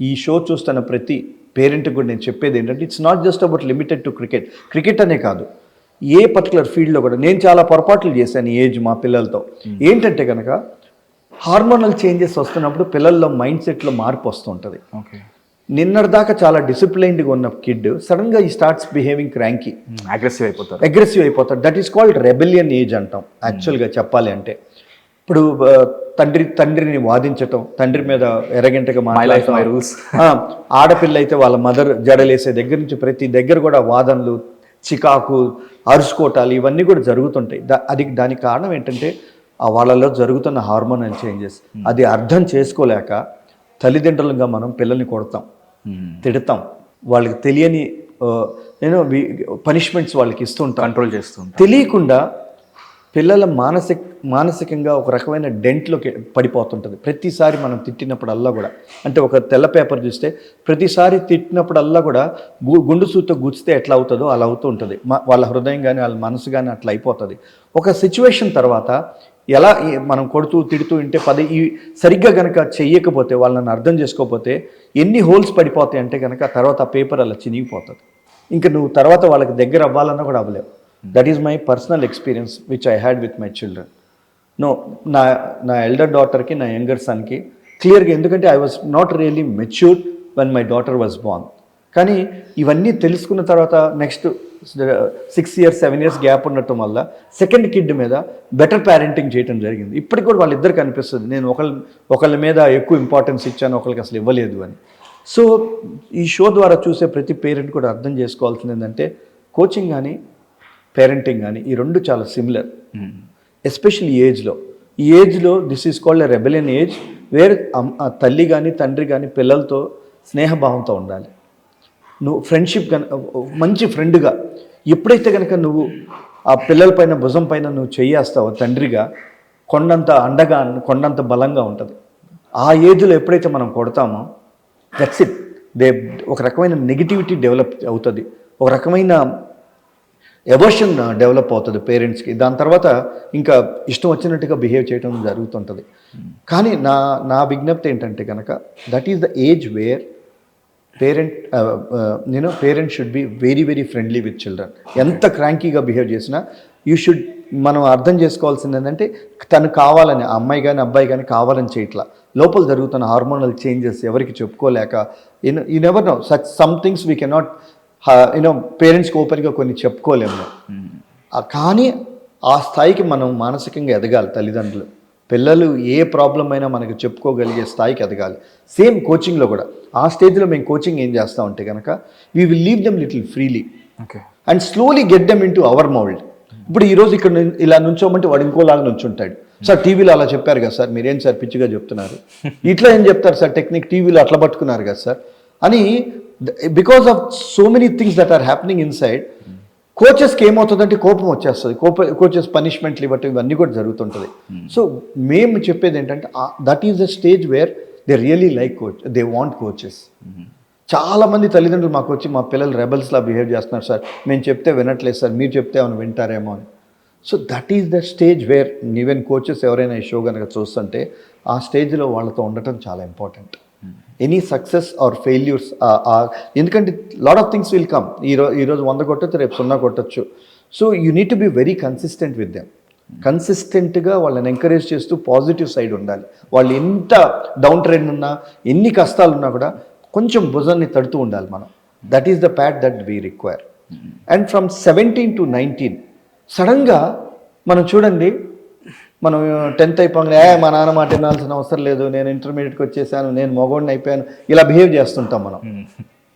ఈ షో చూస్తున్న ప్రతి పేరెంట్కి కూడా నేను చెప్పేది ఏంటంటే it's not just about limited to cricket అనే కాదు, ఏ పర్టికులర్ ఫీల్డ్లో కూడా నేను చాలా పొరపాట్లు చేశాను ఈ ఏజ్ మా పిల్లలతో. ఏంటంటే కనుక హార్మోనల్ చేంజెస్ వస్తున్నప్పుడు పిల్లల్లో మైండ్ సెట్లో మార్పు వస్తుంటుంది. ఓకే. నిన్నటిదాకా చాలా డిసిప్లైన్డ్గా ఉన్న కిడ్ సడన్గా ఈ స్టార్ట్స్ బిహేవింగ్ క్రాంకీ, అగ్రెసివ్ అయిపోతాడు. That is called rebellion age అంటాం యాక్చువల్గా చెప్పాలి అంటే. ఇప్పుడు తండ్రిని వాదించటం, తండ్రి మీద ఎరగంటగా మాట్లాడటం, ఆడపిల్ల అయితే వాళ్ళ మదర్ జడలేసే దగ్గర నుంచి ప్రతి దగ్గర కూడా వాదనలు, చికాకు, అరుచుకోటాలు ఇవన్నీ కూడా జరుగుతుంటాయి. దానికి కారణం ఏంటంటే వాళ్ళలో జరుగుతున్న హార్మోనల్ చేంజెస్. అది అర్థం చేసుకోలేక తల్లిదండ్రులుగా మనం పిల్లల్ని కొడతాం, తిడతాం, వాళ్ళకి తెలియని పనిష్మెంట్స్ వాళ్ళకి ఇస్తుంటాం, కంట్రోల్ చేస్తుంటాం. తెలియకుండా పిల్లల మానసికంగా ఒక రకమైన డెంట్లోకి పడిపోతుంటుంది. ప్రతిసారి మనం తిట్టినప్పుడల్లా కూడా, అంటే ఒక తెల్ల పేపర్ చూస్తే ప్రతిసారి తిట్టినప్పుడల్లా కూడా గుండు సూతో గుచ్చితే ఎట్లా అవుతుందో అలా అవుతూ ఉంటుంది. వాళ్ళ హృదయం కానీ వాళ్ళ మనసు కానీ అట్లా అయిపోతుంది. ఒక సిచ్యువేషన్ తర్వాత ఎలా మనం కొడుతూ తిడుతూ ఉంటే సరిగ్గా కనుక చెయ్యకపోతే, వాళ్ళని అర్థం చేసుకోకపోతే ఎన్ని హోల్స్ పడిపోతాయి అంటే కనుక తర్వాత ఆ పేపర్ అలా చినిగిపోతుంది. ఇంకా నువ్వు తర్వాత వాళ్ళకి దగ్గర అవ్వాలన్నా కూడా అవ్వలేవు. That is my personal experience which I had with my children. నా ఎల్డర్ డాటర్కి, నా యంగర్ సన్కి క్లియర్గా, ఎందుకంటే I was not really matured when my daughter was born. కానీ ఇవన్నీ తెలుసుకున్న తర్వాత నెక్స్ట్ 6 years 7 years గ్యాప్ ఉండటం వల్ల సెకండ్ కిడ్ మీద బెటర్ పేరెంటింగ్ చేయడం జరిగింది. ఇప్పటికి కూడా వాళ్ళిద్దరికి అనిపిస్తుంది నేను ఒకళ్ళ మీద ఎక్కువ ఇంపార్టెన్స్ ఇచ్చాను, ఒకరికి అసలు ఇవ్వలేదు అని. సో ఈ షో ద్వారా చూసే ప్రతి పేరెంట్ కూడా అర్థం చేసుకోవాల్సింది ఏంటంటే కోచింగ్ కానీ పేరెంటింగ్ కానీ ఈ రెండు చాలా సిమిలర్. ఎస్పెషల్లీ ఈ ఏజ్లో this is called a rebellion age where తల్లి కానీ తండ్రి కానీ పిల్లలతో స్నేహభావంతో ఉండాలి. నువ్వు ఫ్రెండ్షిప్ మంచి ఫ్రెండ్గా ఎప్పుడైతే కనుక నువ్వు ఆ పిల్లల పైన భుజం పైన నువ్వు చెయ్యేస్తావో తండ్రిగా, కొండంత అండగా కొండంత బలంగా ఉంటుంది. ఆ ఏజ్లో ఎప్పుడైతే మనం కొడతామో దట్స్ ఇట్. ఒక రకమైన నెగిటివిటీ డెవలప్ అవుతుంది, ఒక రకమైన ఎమోషన్ డెవలప్ అవుతుంది పేరెంట్స్కి. దాని తర్వాత ఇంకా ఇష్టం వచ్చినట్టుగా బిహేవ్ చేయడం జరుగుతుంటుంది. కానీ నా విజ్ఞప్తి ఏంటంటే కనుక that is the age wear parent should be very very friendly with children. ఎంత క్రాంకీగా బిహేవ్ చేసినా మనం అర్థం చేసుకోవాల్సింది ఏంటంటే తను కావాలని, అమ్మాయి కానీ అబ్బాయి కానీ కావాలని చేయట్లా, లోపల జరుగుతున్న హార్మోనల్ చేంజెస్ ఎవరికి చెప్పుకోలేక you never know such some things we cannot పేరెంట్స్కి ఓపెన్గా కొన్ని చెప్పుకోలేము. కానీ ఆ స్థాయికి మనం మానసికంగా ఎదగాలి తల్లిదండ్రులు. పిల్లలు ఏ ప్రాబ్లం అయినా మనకు చెప్పుకోగలిగే స్థాయికి ఎదగాలి. సేమ్ కోచింగ్లో కూడా ఆ స్టేజ్లో మేము కోచింగ్ ఏం చేస్తామంటే కనుక we will leave them little freely and slowly get them in to our mould. ఇప్పుడు ఈరోజు ఇక్కడ ఇలా నుంచోమంటే వాడు ఇంకోలాగా నుంచుంటాడు. సార్ టీవీలో అలా చెప్పారు కదా సార్, మీరేం సార్ పిచ్చిగా చెప్తున్నారు, ఇట్లా ఏం చెప్తారు సార్ టెక్నిక్, టీవీలో అట్లా పట్టుకున్నారు కదా సార్ అని. Because of so many things that are happening inside, కోచెస్కి ఏమవుతుందంటే కోపం వచ్చేస్తుంది, కోచెస్ పనిష్మెంట్లు ఇవ్వటం ఇవన్నీ కూడా జరుగుతుంటుంది. సో మేము చెప్పేది ఏంటంటే that is the stage where they really like coach, they want coaches. చాలామంది తల్లిదండ్రులు మాకు వచ్చి మా పిల్లలు రెబల్స్లా బిహేవ్ చేస్తున్నారు సార్, మేము చెప్తే వినట్లేదు సార్, మీరు చెప్తే ఏమైనా వింటారేమో అని. So that is the stage where even coaches ఎవరైనా ఈ షో కనుక చూస్తుంటే ఆ స్టేజ్లో వాళ్ళతో ఉండటం చాలా important. Any success or failures, ఎందుకంటే lot of things will come. ఈరోజు 100 కొట్టచ్చు, రేపు 0 కొట్టచ్చు. So you need to be very consistent with them. కన్సిస్టెంట్గా వాళ్ళని ఎంకరేజ్ చేస్తూ పాజిటివ్ సైడ్ ఉండాలి. వాళ్ళు ఎంత డౌన్ ట్రెండ్ ఉన్నా, ఎన్ని కష్టాలు ఉన్నా కూడా కొంచెం భుజాన్ని తడుతూ ఉండాలి మనం. That is the Pat that we require. And from 17 to 19 సడన్గా మనం చూడండి, మనం 10th అయిపోగానే మా నాన్న మాట వినాల్సిన అవసరం లేదు, నేను ఇంటర్మీడియట్కి వచ్చేసాను, నేను మగోడిని అయిపోయాను, ఇలా బిహేవ్ చేస్తుంటాం మనం.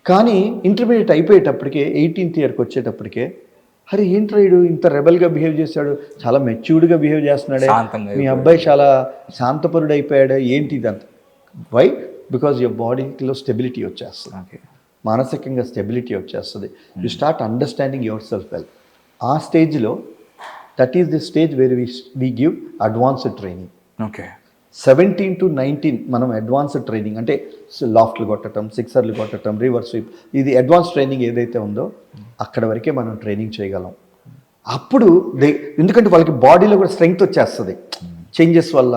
కానీ ఇంటర్మీడియట్ అయిపోయేటప్పటికే 18th yearకి వచ్చేటప్పటికే అరే ఏంట్రా వీడు ఇంత రెబల్గా బిహేవ్ చేశాడు, చాలా మెచ్యూర్డ్గా బిహేవ్ చేస్తున్నాడే, మీ అబ్బాయి చాలా శాంతపరుడు అయిపోయాడు, ఏంటి ఇదంతా. వై? బికాజ్ యువర్ బాడీలో స్టెబిలిటీ వచ్చేస్తుంది, మానసికంగా స్టెబిలిటీ వచ్చేస్తుంది. You start understanding your self well. ఆ స్టేజ్లో that is the stage where we give advanced training. 17 to 19 మనం అడ్వాన్స్డ్ ట్రైనింగ్ అంటే లాఫ్ట్లు కొట్టడం, సిక్సర్లు కొట్టడం, రివర్స్ స్వీప్, ఇది అడ్వాన్స్ ట్రైనింగ్ ఏదైతే ఉందో అక్కడ వరకే మనం ట్రైనింగ్ చేయగలం. అప్పుడు ఎందుకంటే వాళ్ళకి బాడీలో కూడా స్ట్రెంగ్త్ వచ్చేస్తుంది చేంజెస్ వల్ల,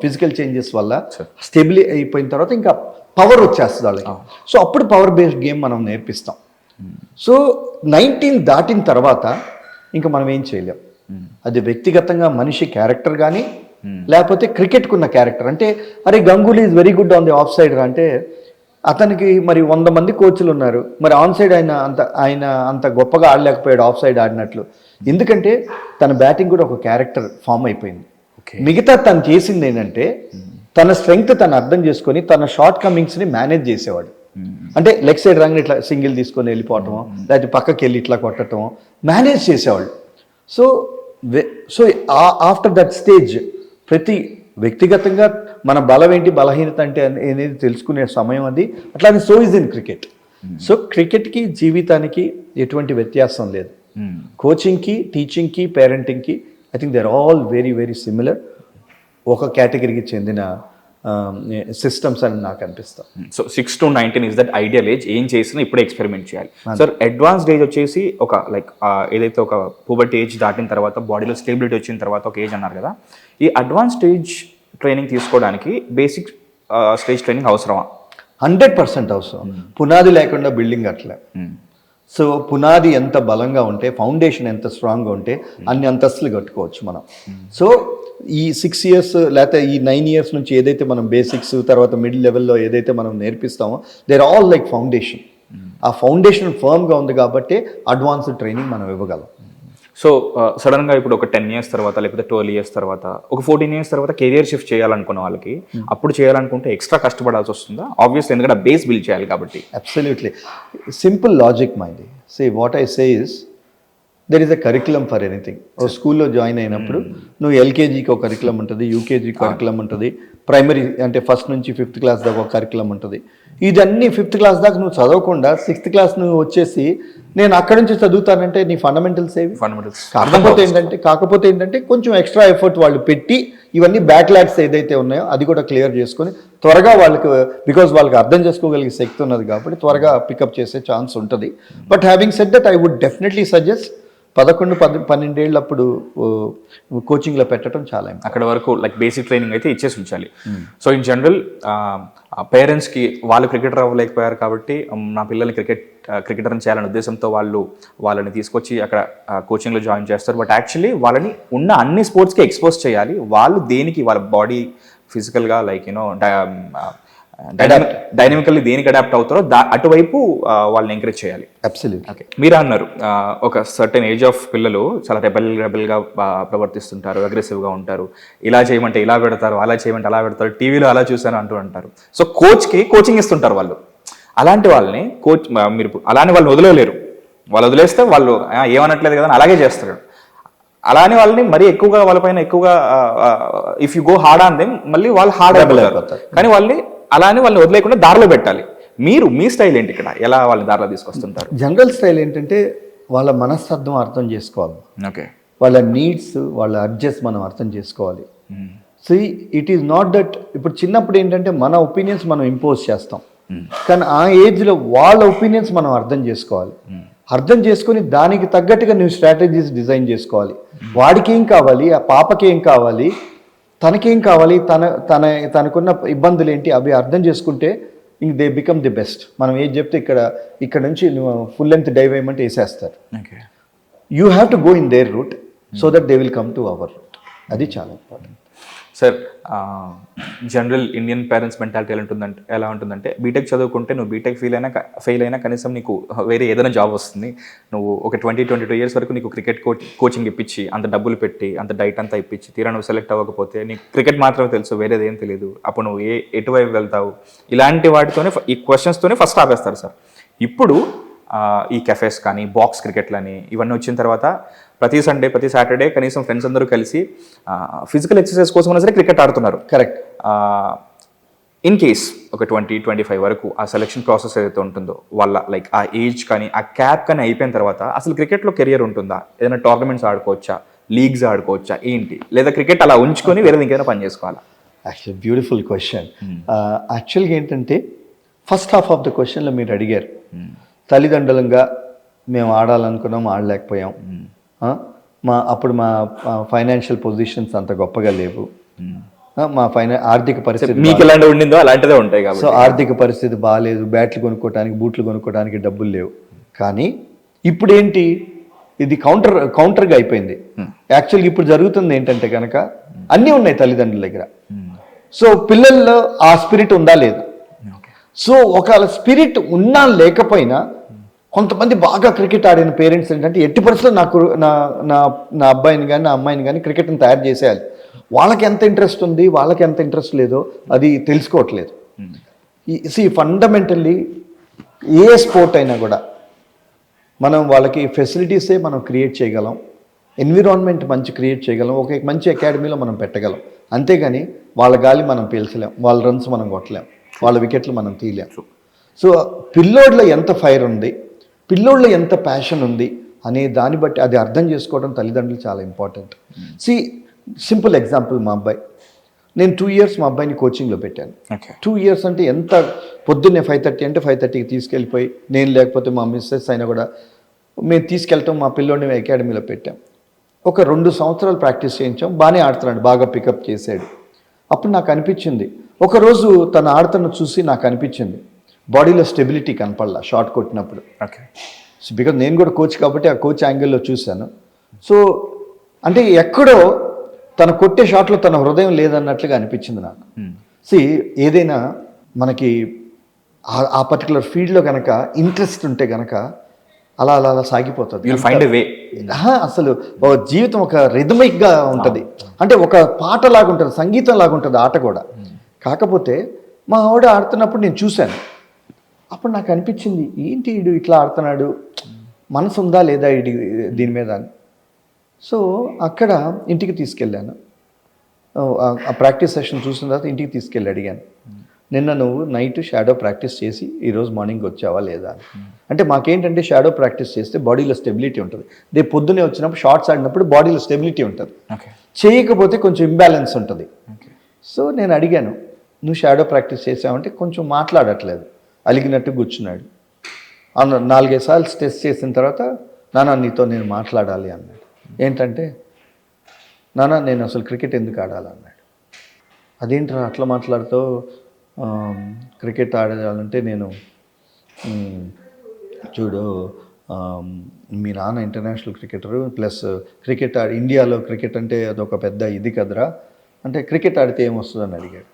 ఫిజికల్ చేంజెస్ వల్ల స్టెబిలి అయిపోయిన తర్వాత ఇంకా పవర్ వచ్చేస్తుంది వాళ్ళకి. సో అప్పుడు పవర్ బేస్డ్ గేమ్ మనం నేర్పిస్తాం. సో 19 దాటిన తర్వాత ఇంకా మనం ఏం చేయలేం. అది వ్యక్తిగతంగా మనిషి క్యారెక్టర్ కానీ లేకపోతే క్రికెట్కున్న క్యారెక్టర్. అంటే అరే Ganguly is very good on the of side అంటే అతనికి మరి 100 మంది కోచ్లు ఉన్నారు, మరి ఆన్ సైడ్ ఆయన అంత గొప్పగా ఆడలేకపోయాడు ఆఫ్ సైడ్ ఆడినట్లు. ఎందుకంటే తన బ్యాటింగ్ కూడా ఒక క్యారెక్టర్ ఫామ్ అయిపోయింది. మిగతా తను చేసింది ఏంటంటే తన స్ట్రెంగ్త్ తను అర్థం చేసుకొని తన షార్ట్ కమింగ్స్ని మేనేజ్ చేసేవాడు. అంటే లెగ్ సైడ్ రంగ్ ఇట్లా సింగిల్ తీసుకొని వెళ్ళిపోవటము, లేకపోతే పక్కకి వెళ్ళి ఇట్లా కొట్టడము మేనేజ్ చేసేవాళ్ళు. సో ఆఫ్టర్ దట్ స్టేజ్ ప్రతి వ్యక్తిగతంగా మన బలం ఏంటి బలహీనత అంటే అనేది తెలుసుకునే సమయం అది. అట్లానే so is in cricket. So క్రికెట్కి జీవితానికి ఎటువంటి వ్యత్యాసం లేదు. కోచింగ్కి, టీచింగ్కి, పేరెంటింగ్కి I think they are all very very similar. ఒక కేటగిరీకి చెందిన సిస్టమ్స్ అని నాకు అనిపిస్తాం. So 6 to 19 is that ideal age. ఏం చేసినా ఇప్పుడే ఎక్స్పెరిమెంట్ చేయాలి. సార్ అడ్వాన్స్డ్ ఏజ్ వచ్చేసి ఒక లైక్ ఏదైతే ఒక పుబర్టీ ఏజ్ దాటిన తర్వాత బాడీలో స్టేబిలిటీ వచ్చిన తర్వాత ఒక ఏజ్ అన్నారు కదా, ఈ అడ్వాన్స్ స్టేజ్ ట్రైనింగ్ తీసుకోవడానికి బేసిక్ స్టేజ్ ట్రైనింగ్ అవసరమా? 100% అవసరం. పునాది లేకుండా బిల్డింగ్ అట్లా. సో పునాది ఎంత బలంగా ఉంటే, ఫౌండేషన్ ఎంత స్ట్రాంగ్గా ఉంటే అన్ని అంతస్తులు కట్టుకోవచ్చు మనం. సో ఈ 6 years లేకపోతే ఈ 9 years నుంచి ఏదైతే మనం బేసిక్స్ తర్వాత మిడిల్ లెవెల్లో ఏదైతే మనం నేర్పిస్తామో దేర్ ఆల్ లైక్ ఫౌండేషన్. ఆ ఫౌండేషన్ ఫర్మ్గా ఉంది కాబట్టి అడ్వాన్స్డ్ ట్రైనింగ్ మనం ఇవ్వగలం. సో సడన్గా ఇప్పుడు ఒక 10 years తర్వాత లేకపోతే 12 years తర్వాత ఒక 14 years తర్వాత కెరియర్ షిఫ్ట్ చేయాలనుకున్న వాళ్ళకి అప్పుడు చేయాలనుకుంటే ఎక్స్ట్రా కష్టపడాల్సి వస్తుందా? ఆబ్వియస్లీ, ఎందుకంటే బేస్ బిల్డ్ చేయాలి కాబట్టి. Absolutely simple logic mind. Say what I say is there is a curriculum for anything. ఓ స్కూల్లో జాయిన్ అయినప్పుడు నువ్వు ఎల్కేజీకి ఒక కరికులం ఉంటుంది, యూకేజీకి కరికులం ఉంటుంది, ప్రైమరీ అంటే 1st నుంచి 5th class దాకా ఒక కరికులం ఉంటుంది. ఇదన్నీ 5th class దాకా నువ్వు చదవకుండా 6th class నువ్వు వచ్చేసి నేను అక్కడి నుంచి చదువుతానంటే నీ ఫండమెంటల్స్ ఏవి? కాకపోతే ఏంటంటే కొంచెం ఎక్స్ట్రా ఎఫర్ట్ వాళ్ళు పెట్టి ఇవన్నీ బ్యాక్లాగ్స్ ఏదైతే ఉన్నాయో అది కూడా క్లియర్ చేసుకొని త్వరగా వాళ్ళకి, బికాజ్ వాళ్ళకి అర్థం చేసుకోగలిగే శక్తి ఉన్నది కాబట్టి త్వరగా పికప్ చేసే ఛాన్స్ ఉంటుంది. But having said that I would definitely suggest 11-12 ఏళ్ళప్పుడు కోచింగ్లో పెట్టడం చాలా అక్కడ వరకు లైక్ బేసిక్ ట్రైనింగ్ అయితే ఇచ్చేసి ఉంచాలి. సో ఇన్ జనరల్ పేరెంట్స్కి వాళ్ళు క్రికెటర్ అవ్వలేకపోయారు కాబట్టి నా పిల్లల్ని క్రికెటర్ని చేయాలనే ఉద్దేశంతో వాళ్ళని తీసుకొచ్చి అక్కడ కోచింగ్లో జాయిన్ చేస్తారు. బట్ యాక్చువల్లీ వాళ్ళని ఉన్న అన్ని స్పోర్ట్స్కి ఎక్స్పోజ్ చేయాలి. వాళ్ళు దేనికి వాళ్ళ బాడీ ఫిజికల్గా లైక్ యూనో డైనమికల్లీ దేనికి అడాప్ట్ అవుతారో అటువైపు వాళ్ళని ఎంకరేజ్ చేయాలి. అబ్సల్యూట్లీ. ఓకే, మీరు అన్నారు ఒక సర్టెన్ ఏజ్ ఆఫ్ పిల్లలు చాలా రెబెల్గా ప్రవర్తిస్తుంటారు, అగ్రెసివ్గా ఉంటారు, ఇలా చేయమంటే ఇలా పెడతారు, అలా చేయమంటే అలా పెడతారు, టీవీలో అలా చూసాను అంటూ అంటారు. సో కోచింగ్ ఇస్తుంటారు వాళ్ళు. అలాంటి వాళ్ళని మీరు అలానే వాళ్ళని వదిలేలేరు. వాళ్ళు వదిలేస్తే వాళ్ళు ఏమనట్లేదు కదా అని అలాగే చేస్తారు. అలానే వాళ్ళని మరీ ఎక్కువగా వాళ్ళపైన ఎక్కువగా if you go hard on them మళ్ళీ వాళ్ళు హార్డ్ అయిపోతారు. కానీ వాళ్ళని అలానే వాళ్ళని వదిలేకుండా దారిలో పెట్టాలి. మీ స్టైల్ ఏంటి ఇక్కడ? ఎలా వాళ్ళని దారిలో తీసుకొస్తుంటారు? జనరల్ స్టైల్ ఏంటంటే వాళ్ళ మనస్తత్వం అర్థం చేసుకోవాలి. ఓకే, వాళ్ళ నీడ్స్, వాళ్ళ అడ్జస్ట్ మనం అర్థం చేసుకోవాలి. So it is not that ఇప్పుడు చిన్నప్పుడు ఏంటంటే మన ఒపీనియన్స్ మనం ఇంపోజ్ చేస్తాం, కానీ ఆ ఏజ్లో వాళ్ళ ఒపీనియన్స్ మనం అర్థం చేసుకోవాలి. అర్థం చేసుకొని దానికి తగ్గట్టుగా నువ్వు స్ట్రాటజీస్ డిజైన్ చేసుకోవాలి. వాడికి ఏం కావాలి, ఆ పాపకి ఏం కావాలి, తనకేం కావాలి, తనకున్న ఇబ్బందులు ఏంటి, అవి అర్థం చేసుకుంటే ఇంక దే బికమ్ ది బెస్ట్. మనం ఏం చెప్తే ఇక్కడ నుంచి నువ్వు ఫుల్ లెంత్ డైవ్ వేయమంటే వేసేస్తారు. You have to go in there root so that they will come to our root. అది చాలా ఇంపార్టెంట్. Sir, general Indian parents mentality ఎలా ఉంటుందంటే బీటెక్ చదువుకుంటే నువ్వు బీటెక్ ఫెయిల్ అయినా కనీసం నీకు వేరే ఏదైనా జాబ్ వస్తుంది. నువ్వు ఒక 20-22 years వరకు నీకు క్రికెట్ కోచింగ్ ఇప్పించి అంత డబ్బులు పెట్టి అంత డైట్ అంతా ఇప్పించి తీరా నువ్వు సెలెక్ట్ అవ్వకపోతే నీకు క్రికెట్ మాత్రమే తెలుసు, వేరేది ఏం తెలియదు, అప్పుడు నువ్వు ఎటువైపు వెళ్తావు, ఇలాంటి వాటితోనే ఈ క్వశ్చన్స్తోనే ఫస్ట్ ఆపేస్తారు సార్. ఇప్పుడు ఈ కెఫేస్ కానీ బాక్స్ క్రికెట్లని ఇవన్నీ వచ్చిన తర్వాత ప్రతి సండే ప్రతి సాటర్డే కనీసం ఫ్రెండ్స్ అందరూ కలిసి ఫిజికల్ ఎక్సర్సైజ్ కోసం సరే క్రికెట్ ఆడుతున్నారు. కరెక్ట్. ఇన్ కేస్ ఒక 20-25 వరకు ఆ సెలెక్షన్ ప్రాసెస్ ఏదైతే ఉంటుందో వాళ్ళ లైక్ ఆ ఏజ్ కానీ ఆ క్యాప్ కానీ అయిపోయిన తర్వాత అసలు క్రికెట్లో కెరియర్ ఉంటుందా? ఏదైనా టోర్నమెంట్స్ ఆడుకోవచ్చా, లీగ్స్ ఆడుకోవచ్చా, ఏంటి? లేదా క్రికెట్ అలా ఉంచుకొని వేరే ఇంకేమైనా పని చేసుకోవాలా? Actually beautiful question. యాక్చువల్గా ఏంటంటే ఫస్ట్ హాఫ్ ఆఫ్ ద క్వశ్చన్లో మీరు అడిగారు తల్లిదండ్రులంగా మేము ఆడాలనుకున్నాం, ఆడలేకపోయాం, అప్పుడు మా ఫైనాన్షియల్ పొజిషన్స్ అంత గొప్పగా లేవు, మా ఆర్థిక పరిస్థితి మీకు ఎలాంటి ఉండిందో అలాంటిదే ఉంటాయి కాబట్టి, సో ఆర్థిక పరిస్థితి బాగాలేదు, బ్యాట్లు కొనుక్కోవడానికి బూట్లు కొనుక్కోవడానికి డబ్బులు లేవు. కానీ ఇప్పుడు ఏంటి, ఇది కౌంటర్గా అయిపోయింది. యాక్చువల్గా ఇప్పుడు జరుగుతుంది ఏంటంటే కనుక అన్నీ ఉన్నాయి తల్లిదండ్రుల దగ్గర. సో పిల్లల్లో ఆ స్పిరిట్ ఉందా లేదా? సో ఒకవేళ స్పిరిట్ ఉన్నా లేకపోయినా కొంతమంది బాగా క్రికెట్ ఆడిన పేరెంట్స్ ఏంటంటే ఎట్టి పరిస్థితుల్లో నాకు నా అబ్బాయిని కానీ నా అమ్మాయిని కానీ క్రికెట్ని తయారు చేసేయాలి. వాళ్ళకి ఎంత ఇంట్రెస్ట్ ఉంది, వాళ్ళకి ఎంత ఇంట్రెస్ట్ లేదో అది తెలుసుకోవట్లేదు. ఫండమెంటల్లీ ఏ స్పోర్ట్ అయినా కూడా మనం వాళ్ళకి ఫెసిలిటీసే మనం క్రియేట్ చేయగలం, ఎన్విరాన్మెంట్ మంచి క్రియేట్ చేయగలం, ఒక మంచి అకాడమీలో మనం పెట్టగలం. అంతేగాని వాళ్ళ గాలి మనం పీల్చలేం, వాళ్ళ రన్స్ మనం కొట్టలేం, వాళ్ళ వికెట్లు మనం తీయలేం. సో పిల్లోడ్లో ఎంత ఫైర్ ఉంది, పిల్లోడ్లో ఎంత ప్యాషన్ ఉంది అనే దాన్ని బట్టి అది అర్థం చేసుకోవడం తల్లిదండ్రులు చాలా ఇంపార్టెంట్. సింపుల్ ఎగ్జాంపుల్, మా అబ్బాయి, నేను 2 years మా అబ్బాయిని కోచింగ్లో పెట్టాను. 2 years అంటే ఎంత, పొద్దున్నే 5:30 అంటే 5:30కి తీసుకెళ్ళిపోయి, నేను లేకపోతే మా మిస్సెస్ అయినా కూడా మేము తీసుకెళ్ళటం, మా పిల్లోడిని అకాడమీలో పెట్టాం. ఒక 2 సంవత్సరాలు ప్రాక్టీస్ చేయించాం, బాగానే ఆడుతున్నాడు, బాగా పికప్ చేశాడు. అప్పుడు నాకు అనిపించింది, ఒకరోజు తను ఆడుతున్న చూసి నాకు అనిపించింది బాడీలో స్టెబిలిటీ కనపడలా షార్ట్ కొట్టినప్పుడు. సో బికాజ్ నేను కూడా కోచ్ కాబట్టి ఆ కోచ్ యాంగిల్లో చూశాను. సో అంటే ఎక్కడో తన కొట్టే షాట్లో తన హృదయం లేదన్నట్లుగా అనిపించింది నాకు. ఏదైనా మనకి ఆ పర్టికులర్ ఫీల్డ్లో కనుక ఇంట్రెస్ట్ ఉంటే కనుక అలా అలా అలా సాగిపోతుంది. అసలు జీవితం ఒక రిథమిక్గా ఉంటుంది, అంటే ఒక పాట లాగా ఉంటుంది, సంగీతం లాగా ఉంటుంది ఆట కూడా. కాకపోతే మా ఆవిడ ఆడుతున్నప్పుడు నేను చూశాను, అప్పుడు నాకు అనిపించింది ఏంటి వీడు ఇట్లా ఆడుతున్నాడు, మనసు ఉందా లేదా దీని మీద అని. సో అక్కడ ఇంటికి తీసుకెళ్ళాను, ఆ ప్రాక్టీస్ సెషన్ చూసిన తర్వాత ఇంటికి తీసుకెళ్ళి అడిగాను, నిన్న నువ్వు నైట్ షాడో ప్రాక్టీస్ చేసి ఈరోజు మార్నింగ్ వచ్చావా లేదా అని. అంటే మాకేంటంటే షాడో ప్రాక్టీస్ చేస్తే బాడీలో స్టెబిలిటీ ఉంటుంది, రేపు పొద్దునే వచ్చినప్పుడు షార్ట్స్ ఆడినప్పుడు బాడీలో స్టెబిలిటీ ఉంటుంది, చేయకపోతే కొంచెం ఇంబ్యాలెన్స్ ఉంటుంది. సో నేను అడిగాను, నువ్వు షాడో ప్రాక్టీస్ చేసావంటే కొంచెం మాట్లాడట్లేదు, అలిగినట్టు కూర్చున్నాడు. 4-5 సార్లు టెస్ట్ చేసిన తర్వాత, నాన్న నీతో నేను మాట్లాడాలి అన్నాడు. ఏంటంటే, నాన్న నేను అసలు క్రికెట్ ఎందుకు ఆడాలన్నాడు. అదేంట్రా అట్లా మాట్లాడుతావు, క్రికెట్ ఆడాలంటే నేను చూడు మీ నాన్న ఇంటర్నేషనల్ క్రికెటరు, ప్లస్ క్రికెట్ ఇండియాలో క్రికెట్ అంటే అదొక పెద్ద ఇది కదరా, అంటే క్రికెట్ ఆడితే ఏమొస్తుందని అడిగాడు.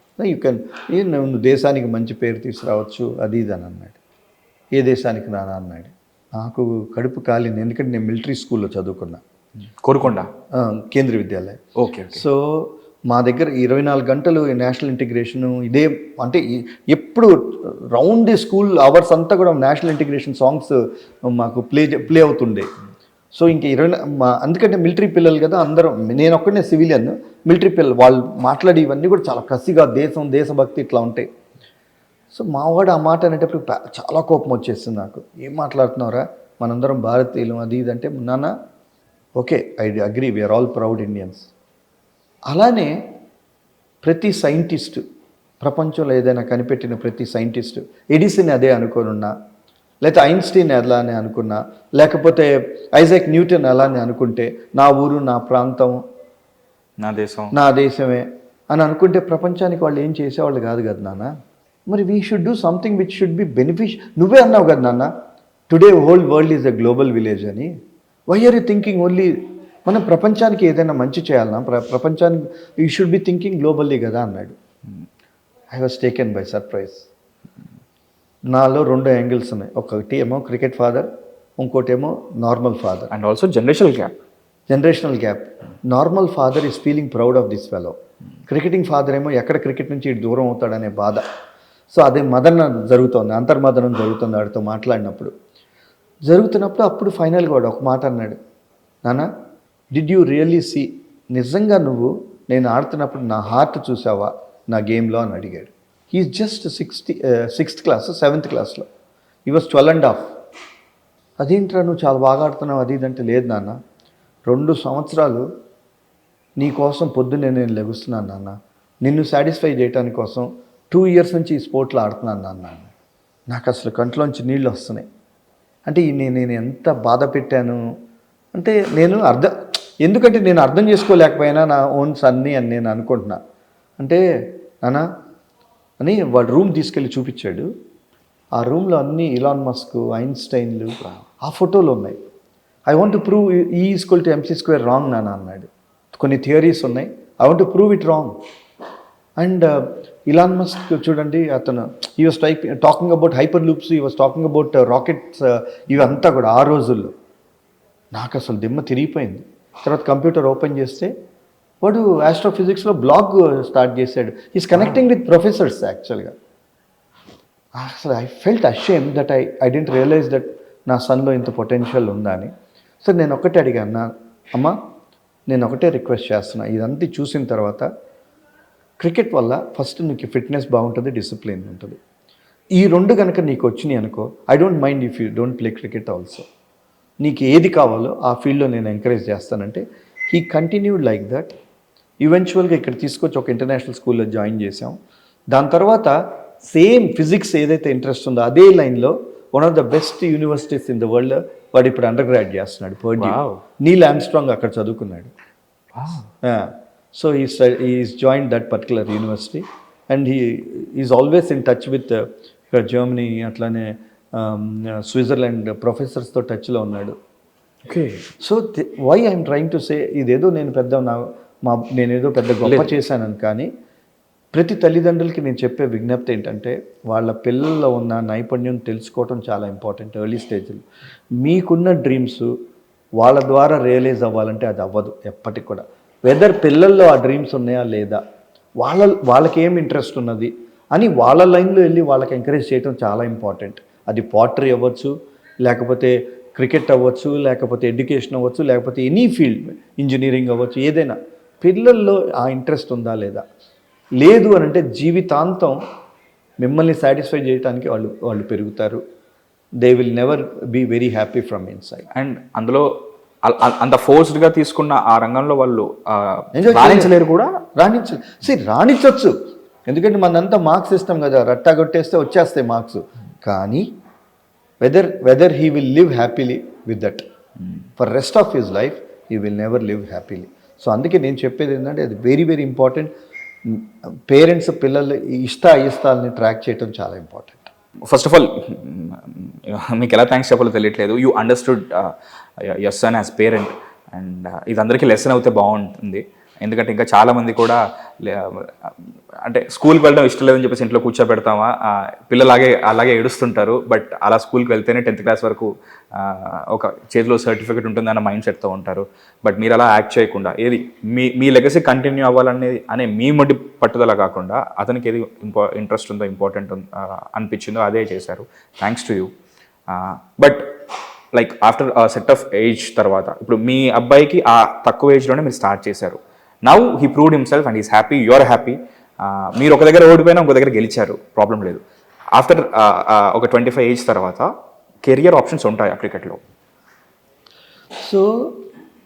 నువ్వు దేశానికి మంచి పేరు తీసుకురావచ్చు అది ఇది అని అన్నాడు. ఏ దేశానికి నాన్న అన్నాడు. నాకు కడుపు కాలింది, ఎందుకంటే నేను మిలిటరీ స్కూల్లో చదువుకున్నా, కోరుకొండ కేంద్రీయ విద్యాలయం. ఓకే. సో మా దగ్గర 24 గంటలు నేషనల్ ఇంటిగ్రేషను ఇదే, అంటే ఎప్పుడు రౌండ్ స్కూల్ అవర్స్ అంతా కూడా నేషనల్ ఇంటిగ్రేషన్ సాంగ్స్ మాకు ప్లే అవుతుండే. సో ఇంక అందుకంటే మిలిటరీ పిల్లలు కదా అందరం, నేను ఒక్కడనే సివిలియన్, మిలిటరీ పిల్లలు వాళ్ళు మాట్లాడి ఇవన్నీ కూడా చాలా కసిగా దేశభక్తి ఇట్లా ఉంటాయి. సో మావాడు ఆ మాట అనేటప్పుడు చాలా కోపం వచ్చేస్తుంది నాకు. ఏం మాట్లాడుతున్నారా, మనందరం భారతీయులు అది ఇది అంటే, నాన్న okay I agree, we are all proud Indians. అలానే ప్రతి సైంటిస్టు, ప్రపంచంలో ఏదైనా కనిపెట్టిన ప్రతి సైంటిస్టు, ఎడిసన్ అదే అనుకోనున్నా, లేకపోతే ఐన్స్టీన్ అలానే అనుకున్నా, లేకపోతే ఐజాక్ న్యూటన్ అలానే అనుకుంటే, నా ఊరు నా ప్రాంతం నా దేశమే అని అనుకుంటే ప్రపంచానికి వాళ్ళు ఏం చేసేవాళ్ళు కాదు కదా నాన్న. మరి we should do something which should be నువ్వే అన్నావు కదా నాన్న, today whole world is a global village అని. Why are you thinking only, మనం ప్రపంచానికి ఏదైనా మంచి చేయాలన్నా ప్రపంచానికి you should be thinking globally కదా అన్నాడు. I was taken by surprise. నాలో 2 యాంగిల్స్ ఉన్నాయి, ఒకటి ఏమో క్రికెట్ ఫాదర్, ఇంకోటి ఏమో normal father. And also generational gap. Normal father is feeling proud of this fellow. Cricketing father ఏమో ఎక్కడ క్రికెట్ నుంచి ఇటు దూరం అవుతాడనే బాధ. సో అదే మదన జరుగుతోంది, అంతర్మదనం జరుగుతుంది వాడితో మాట్లాడినప్పుడు. అప్పుడు ఫైనల్గా వాడు ఒక మాట అన్నాడు, నాన్న డిడ్ యూ రియల్లీ సీ, నిజంగా నువ్వు నేను ఆడుతున్నప్పుడు నా హార్ట్ చూసావా నా గేమ్లో అని అడిగాడు. He's just 6th class 7th క్లాస్లో, హీ వాజ్ 12.5. అదేంట్రా నువ్వు చాలా బాగా ఆడుతున్నావు అది ఇదంటే, లేదు నాన్న 2 సంవత్సరాలు నీ కోసం పొద్దున్నే నేను లెగుస్తున్నాను నాన్న, నిన్ను సాటిస్ఫై చేయడానికి కోసం 2 years నుంచి ఈ స్పోర్ట్లో ఆడుతున్నాను నాన్న. నాకు అసలు కంట్లోంచి నీళ్ళు వస్తున్నాయి. అంటే నేను ఎంత బాధ పెట్టాను అంటే, ఎందుకంటే నేను అర్థం చేసుకోలేకపోయినా నా ఓన్ సన్ని అని నేను అనుకుంటున్నా. అంటే నాన్న అని వాడు రూమ్ తీసుకెళ్ళి చూపించాడు. ఆ రూమ్లో అన్నీ ఇలాన్ మస్క్, ఐన్స్టైన్లు ఆ ఫోటోలు ఉన్నాయి. ఐ వాంట్ టు ప్రూవ్ ఈ equal to MC square wrong నాన్న అన్నాడు. కొన్ని థియరీస్ ఉన్నాయి, I want to prove it wrong. And Elon Musk చూడండి, అతను ఈ was talking about hyper loops, ఈ వాస్ టాకింగ్ అబౌట్ రాకెట్స్, ఇవంతా కూడా ఆ రోజుల్లో. నాకు అసలు దిమ్మ తిరిగిపోయింది. తర్వాత కంప్యూటర్ ఓపెన్ చేస్తే వాడు ఆస్ట్రోఫిజిక్స్లో బ్లాగ్ స్టార్ట్ చేశాడు. ఈస్ కనెక్టింగ్ విత్ ప్రొఫెసర్స్ యాక్చువల్గా. అసలు I felt ashamed that I didn't realise that నా సన్లో ఇంత పొటెన్షియల్ ఉందా అని. సో నేను ఒకటే అడిగాను, అమ్మ నేను ఒకటే రిక్వెస్ట్ చేస్తున్నా, ఇదంతా చూసిన తర్వాత క్రికెట్ వల్ల ఫస్ట్ నీకు ఫిట్నెస్ బాగుంటుంది, డిసిప్లిన్ ఉంటుంది. ఈ రెండు కనుక నీకు వచ్చినాయి అనుకో, I don't mind if you don't play cricket also. నీకు ఏది కావాలో ఆ ఫీల్డ్లో నేను ఎంకరేజ్ చేస్తానంటే హీ కంటిన్యూడ్ లైక్ దట్. ఈవెన్చువల్గా ఇక్కడ తీసుకొచ్చి ఒక ఇంటర్నేషనల్ స్కూల్లో జాయిన్ చేసాం. దాని తర్వాత సేమ్ ఫిజిక్స్ ఏదైతే ఇంట్రెస్ట్ ఉందో అదే లైన్లో one of the best universities in the world వాడు ఇప్పుడు అండర్ గ్రాడ్ చేస్తున్నాడు. పర్డ్యూ. నీల్ ఆమ్స్ట్రాంగ్ అక్కడ చదువుకున్నాడు. So he's join that particular university and is always in touch with ఇక్కడ జర్మనీ అట్లానే స్విట్జర్లాండ్ ప్రొఫెసర్స్తో టచ్లో ఉన్నాడు. Okay. So why I'm trying to say, ఇదేదో నేను నేనేదో పెద్ద గొప్ప చేశానని, కానీ ప్రతి తల్లిదండ్రులకి నేను చెప్పే విజ్ఞప్తి ఏంటంటే వాళ్ళ పిల్లల్లో ఉన్న నైపుణ్యం తెలుసుకోవటం చాలా ఇంపార్టెంట్ ఎర్లీ స్టేజ్లో. మీకున్న డ్రీమ్స్ వాళ్ళ ద్వారా రియలైజ్ అవ్వాలంటే అది అవ్వదు ఎప్పటికి కూడా. వెదర్ పిల్లల్లో ఆ డ్రీమ్స్ ఉన్నాయా లేదా, వాళ్ళకి ఏం ఇంట్రెస్ట్ ఉన్నది అని వాళ్ళ లైన్లో వెళ్ళి వాళ్ళకి ఎంకరేజ్ చేయడం చాలా ఇంపార్టెంట్. అది పాటరీ అవ్వచ్చు, లేకపోతే క్రికెట్ అవ్వచ్చు, లేకపోతే ఎడ్యుకేషన్ అవ్వచ్చు, లేకపోతే ఎనీ ఫీల్డ్, ఇంజనీరింగ్ అవ్వచ్చు, ఏదైనా పిల్లల్లో ఆ ఇంట్రెస్ట్ ఉందా లేదా. లేదు అని అంటే జీవితాంతం మిమ్మల్ని సాటిస్ఫై చేయడానికి వాళ్ళు పెరుగుతారు. They will never be very happy from inside. And అందులో అంత ఫోర్స్డ్గా తీసుకున్న ఆ రంగంలో వాళ్ళు రాణించలేరు కూడా. రాణించవచ్చు, ఎందుకంటే మనంతా మార్క్స్ ఇస్తాం కదా, రట్టా కొట్టేస్తే వచ్చేస్తాయి మార్క్స్. కానీ whether he will live happily with that for rest of his life, he will never live happily. So అందుకే నేను చెప్పేది ఏంటంటే అది వెరీ వెరీ ఇంపార్టెంట్. పేరెంట్స్ పిల్లలు ఇష్టాలని ట్రాక్ చేయడం చాలా ఇంపార్టెంట్. ఫస్ట్ ఆఫ్ ఆల్ మీకు ఎలా థ్యాంక్స్ చెప్పాలో తెలియట్లేదు. You understood your son as parent, and ఇది అందరికీ లెసన్ అవుతే బాగుంటుంది. ఎందుకంటే ఇంకా చాలామంది కూడా అంటే స్కూల్కి వెళ్ళడం ఇష్టం లేదని చెప్పేసి ఇంట్లో కూర్చోబెడతామా, పిల్లలు అలాగే ఏడుస్తుంటారు. బట్ అలా స్కూల్కి వెళ్తేనే 10th క్లాస్ వరకు ఒక చేతిలో సర్టిఫికేట్ ఉంటుందన్న మైండ్ సెట్తో ఉంటారు. బట్ మీరు అలా యాక్ట్ చేయకుండా ఏది మీ లెగసీ కంటిన్యూ అవ్వాలనేది అనే మీ మొండి పట్టుదల కాకుండా అతనికి ఏది ఇంట్రెస్ట్ ఉందో, ఇంపార్టెంట్ అనిపించిందో అదే చేశారు. Thanks to you. But like after set of age తర్వాత ఇప్పుడు మీ అబ్బాయికి ఆ తక్కువ ఏజ్లోనే మీరు స్టార్ట్ చేశారు. Now he proved himself and he's happy, you are happy. మీరు ఒక దగ్గర ఓడిపోయినా ఇంకో దగ్గర గెలిచారు, ప్రాబ్లం లేదు. ఆఫ్టర్ ఒక 25 ఏజ్ తర్వాత కెరియర్ ఆప్షన్స్ ఉంటాయి క్రికెట్లో. సో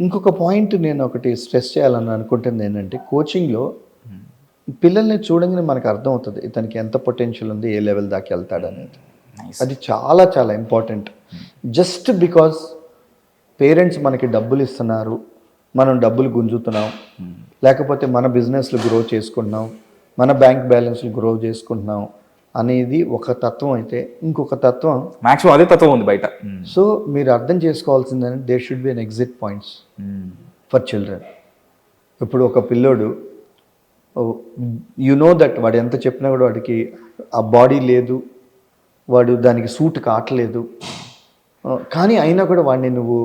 ఇంకొక పాయింట్ నేను ఒకటి స్ట్రెస్ చేయాలని అనుకుంటుంది ఏంటంటే, కోచింగ్లో పిల్లల్ని చూడంగానే మనకు అర్థమవుతుంది ఇతనికి ఎంత పొటెన్షియల్ ఉంది, ఏ లెవెల్ దాకా వెళ్తాడనేది. అది చాలా చాలా ఇంపార్టెంట్. జస్ట్ బికాజ్ పేరెంట్స్ మనకి డబ్బులు ఇస్తున్నారు, మనం డబ్బులు గుంజుతున్నాం, లేకపోతే మన బిజినెస్లు గ్రో చేసుకుంటున్నాం, మన బ్యాంక్ బ్యాలెన్స్లు గ్రో చేసుకుంటున్నాం అనేది ఒక తత్వం అయితే, ఇంకొక తత్వం మ్యాక్సిమం అదే తత్వం ఉంది బయట. సో మీరు అర్థం చేసుకోవాల్సిందని there should be an exit points for children. ఇప్పుడు ఒక పిల్లోడు యు నో దట్ వాడు ఎంత చెప్పినా కూడా వాడికి ఆ బాడీ లేదు, వాడు దానికి సూట్ కావట్లేదు, కానీ అయినా కూడా వాడిని నువ్వు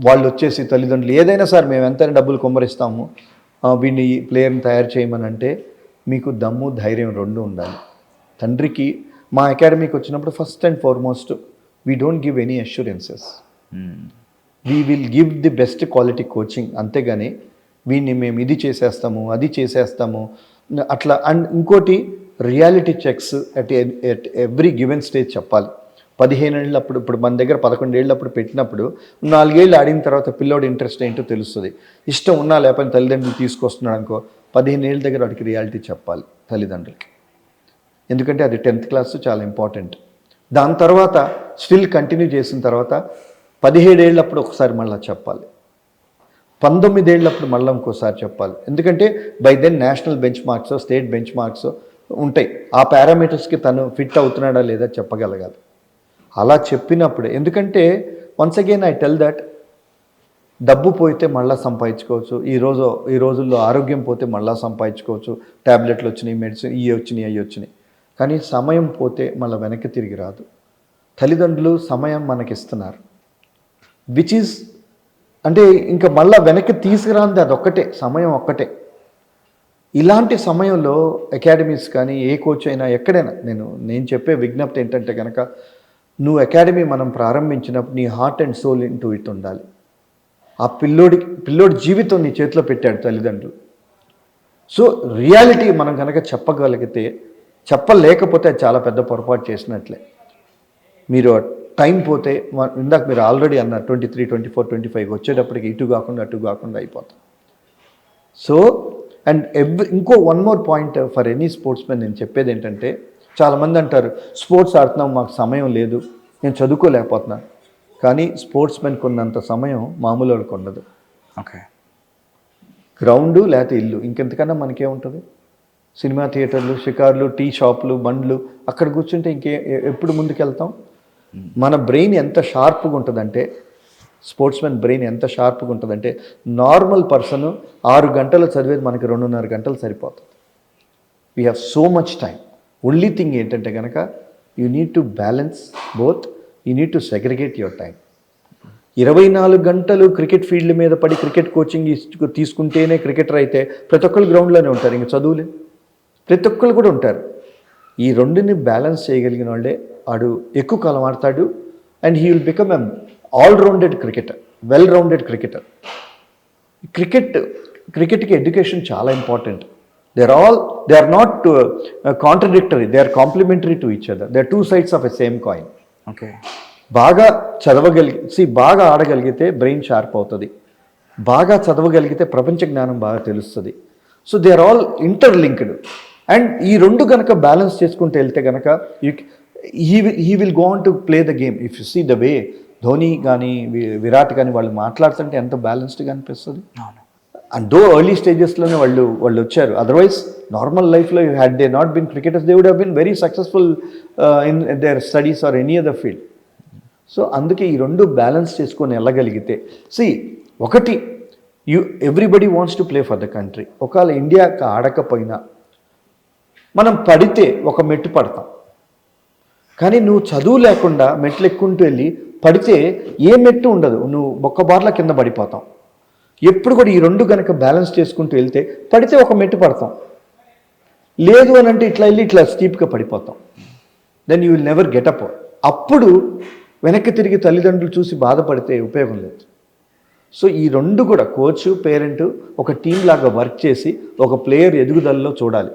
వాళ్ళు వచ్చేసి తల్లిదండ్రులు ఏదైనా సార్ మేము ఎంతైనా డబ్బులు కుమ్మరిస్తాము వీడిని ప్లేయర్ని తయారు చేయమని అంటే, మీకు దమ్ము ధైర్యం రెండు ఉండాలి. తండ్రికి మా అకాడమీకి వచ్చినప్పుడు first and foremost we don't give any assurances, we will give the best quality coaching. అంతేగాని వీడిని మేము ఇది చేసేస్తాము అది చేసేస్తాము అట్లా. అండ్ ఇంకోటి reality checks at every given stage చెప్పాలి. 15 ఏళ్ళప్పుడు, ఇప్పుడు మన దగ్గర 11 ఏళ్ళప్పుడు పెట్టినప్పుడు 4 ఏళ్ళు ఆడిన తర్వాత పిల్లోడి ఇంట్రెస్ట్ ఏంటో తెలుస్తుంది. ఇష్టం ఉన్నా లేకపోతే తల్లిదండ్రులు తీసుకొస్తున్నాడు అనుకో, 15 ఏళ్ళ దగ్గర వాడికి రియాలిటీ చెప్పాలి తల్లిదండ్రులకి. ఎందుకంటే అది 10th క్లాస్ చాలా ఇంపార్టెంట్. దాని తర్వాత స్టిల్ కంటిన్యూ చేసిన తర్వాత 17 ఏళ్ళప్పుడు ఒకసారి మళ్ళీ చెప్పాలి, 19 ఏళ్ళప్పుడు మళ్ళీ ఇంకోసారి చెప్పాలి. ఎందుకంటే by then national benchmarks, state benchmarks ఉంటాయి. ఆ పారామీటర్స్కి తను ఫిట్ అవుతున్నాడా లేదా చెప్పగలగాలి. అలా చెప్పినప్పుడే, ఎందుకంటే once again I tell that డబ్బు పోతే మళ్ళీ సంపాదించుకోవచ్చు, ఈ రోజుల్లో ఆరోగ్యం పోతే మళ్ళీ సంపాదించుకోవచ్చు, ట్యాబ్లెట్లు వచ్చినాయి, మెడిసిన్ ఇవి వచ్చినాయి అవి వచ్చినాయి, కానీ సమయం పోతే మళ్ళీ వెనక్కి తిరిగి రాదు. తల్లిదండ్రులు సమయం మనకిస్తున్నారు, విచ్ ఈజ్ అంటే ఇంకా మళ్ళీ వెనక్కి తీసుకురాంది అదొక్కటే, సమయం ఒక్కటే. ఇలాంటి సమయంలో అకాడమీస్ కానీ ఏ కోచ్ అయినా ఎక్కడైనా నేను చెప్పే విజ్ఞప్తి ఏంటంటే కనుక, నువ్వు అకాడమీ మనం ప్రారంభించినప్పుడు నీ heart and soul into it ఉండాలి. ఆ పిల్లోడి జీవితం నీ చేతిలో పెట్టాడు తల్లిదండ్రులు. సో రియాలిటీ మనం కనుక చెప్పగలిగితే, చెప్పలేకపోతే అది చాలా పెద్ద పొరపాటు చేసినట్లే. మీరు టైం పోతే ఇందాక మీరు ఆల్రెడీ అన్నారు 23, 24, 25 వచ్చేటప్పటికి ఇటు కాకుండా అటు కాకుండా అయిపోతాం. సో అండ్ ఇంకో one more point for any sports men నేను చెప్పేది ఏంటంటే, చాలామంది అంటారు స్పోర్ట్స్ ఆడుతున్నాం మాకు సమయం లేదు, నేను చదువుకోలేకపోతున్నాను. కానీ స్పోర్ట్స్ మెన్ కొన్నంత సమయం మామూలు వాళ్ళకి ఉండదు. ఓకే, గ్రౌండు లేకపోతే ఇల్లు, ఇంకెంతకన్నా మనకేముంటుంది? సినిమా థియేటర్లు, షికార్లు, టీ షాపులు, బండ్లు, అక్కడ కూర్చుంటే ఎప్పుడు ముందుకెళ్తాం? మన బ్రెయిన్ ఎంత షార్ప్గా ఉంటుందంటే, స్పోర్ట్స్ మెన్ బ్రెయిన్ ఎంత షార్ప్గా ఉంటుందంటే, నార్మల్ పర్సన్ 6 గంటలు చదివేది మనకి 2.5 గంటలు సరిపోతుంది. We have so much time. Only thing ఏంటంటే కనుక, you need to balance both, you need to segregate your time. 24 గంటలు క్రికెట్ ఫీల్డ్ మీద పడి క్రికెట్ కోచింగ్ తీసుకుంటేనే క్రికెటర్ అయితే ప్రతి ఒక్కరు గ్రౌండ్లోనే ఉంటారు, ఇంకా చదువులే ప్రతి ఒక్కరు కూడా ఉంటారు. ఈ రెండుని బ్యాలెన్స్ చేయగలిగిన వాళ్ళే వాడు ఎక్కువ కాలం ఆడతాడు, and he will become a all rounded cricketer, well rounded cricketer. క్రికెట్కి ఎడ్యుకేషన్ చాలా important. They are not contradictory, they are complementary to each other, they are 2 sides of a same coin. Okay, బాగా బాగా ఆడగలిగితే బ్రెయిన్ షార్ప్ అవుతుంది, బాగా చదవగలిగితే ప్రపంచ జ్ఞానం బాగా తెలుస్తుంది. So they are all interlinked. And ఈ రెండు కనుక బ్యాలెన్స్ చేసుకుంటూ వెళ్తే కనుక he will go on to play the game. If you see the way Dhoni కానీ విరాట్ కానీ వాళ్ళు మాట్లాడుతుంటే ఎంత బ్యాలెన్స్డ్గా అనిపిస్తుంది. అండ్ దో ఎర్లీ స్టేజెస్లోనే వాళ్ళు వచ్చారు. అదర్వైజ్ నార్మల్ లైఫ్లో had they not been cricketers, they would have been very successful in their studies or any other field. So అందుకే ఈ రెండు బ్యాలెన్స్ చేసుకొని వెళ్ళగలిగితే, ఒకటి everybody wants to play for the country. ఒకవేళ ఇండియాకి ఆడకపోయినా మనం పడితే ఒక మెట్టు పడతాం, కానీ నువ్వు చదువు లేకుండా మెట్లు ఎక్కుంటూ వెళ్ళి పడితే ఏ మెట్టు ఉండదు, నువ్వు ఒక్క బార్ల కింద పడిపోతాం. ఎప్పుడు కూడా ఈ రెండు కనుక బ్యాలెన్స్ చేసుకుంటూ వెళ్తే పడితే ఒక మెట్టు పడతాం, లేదు అని అంటే ఇట్లా వెళ్ళి ఇట్లా స్టీప్గా పడిపోతాం. Then you will never get up. అప్పుడు వెనక్కి తిరిగి తల్లిదండ్రులు చూసి బాధపడితే ఉపయోగం లేదు. సో ఈ రెండు కూడా కోచ్, పేరెంట్ ఒక టీం లాగా వర్క్ చేసి ఒక ప్లేయర్ ఎదుగుదలలో చూడాలి.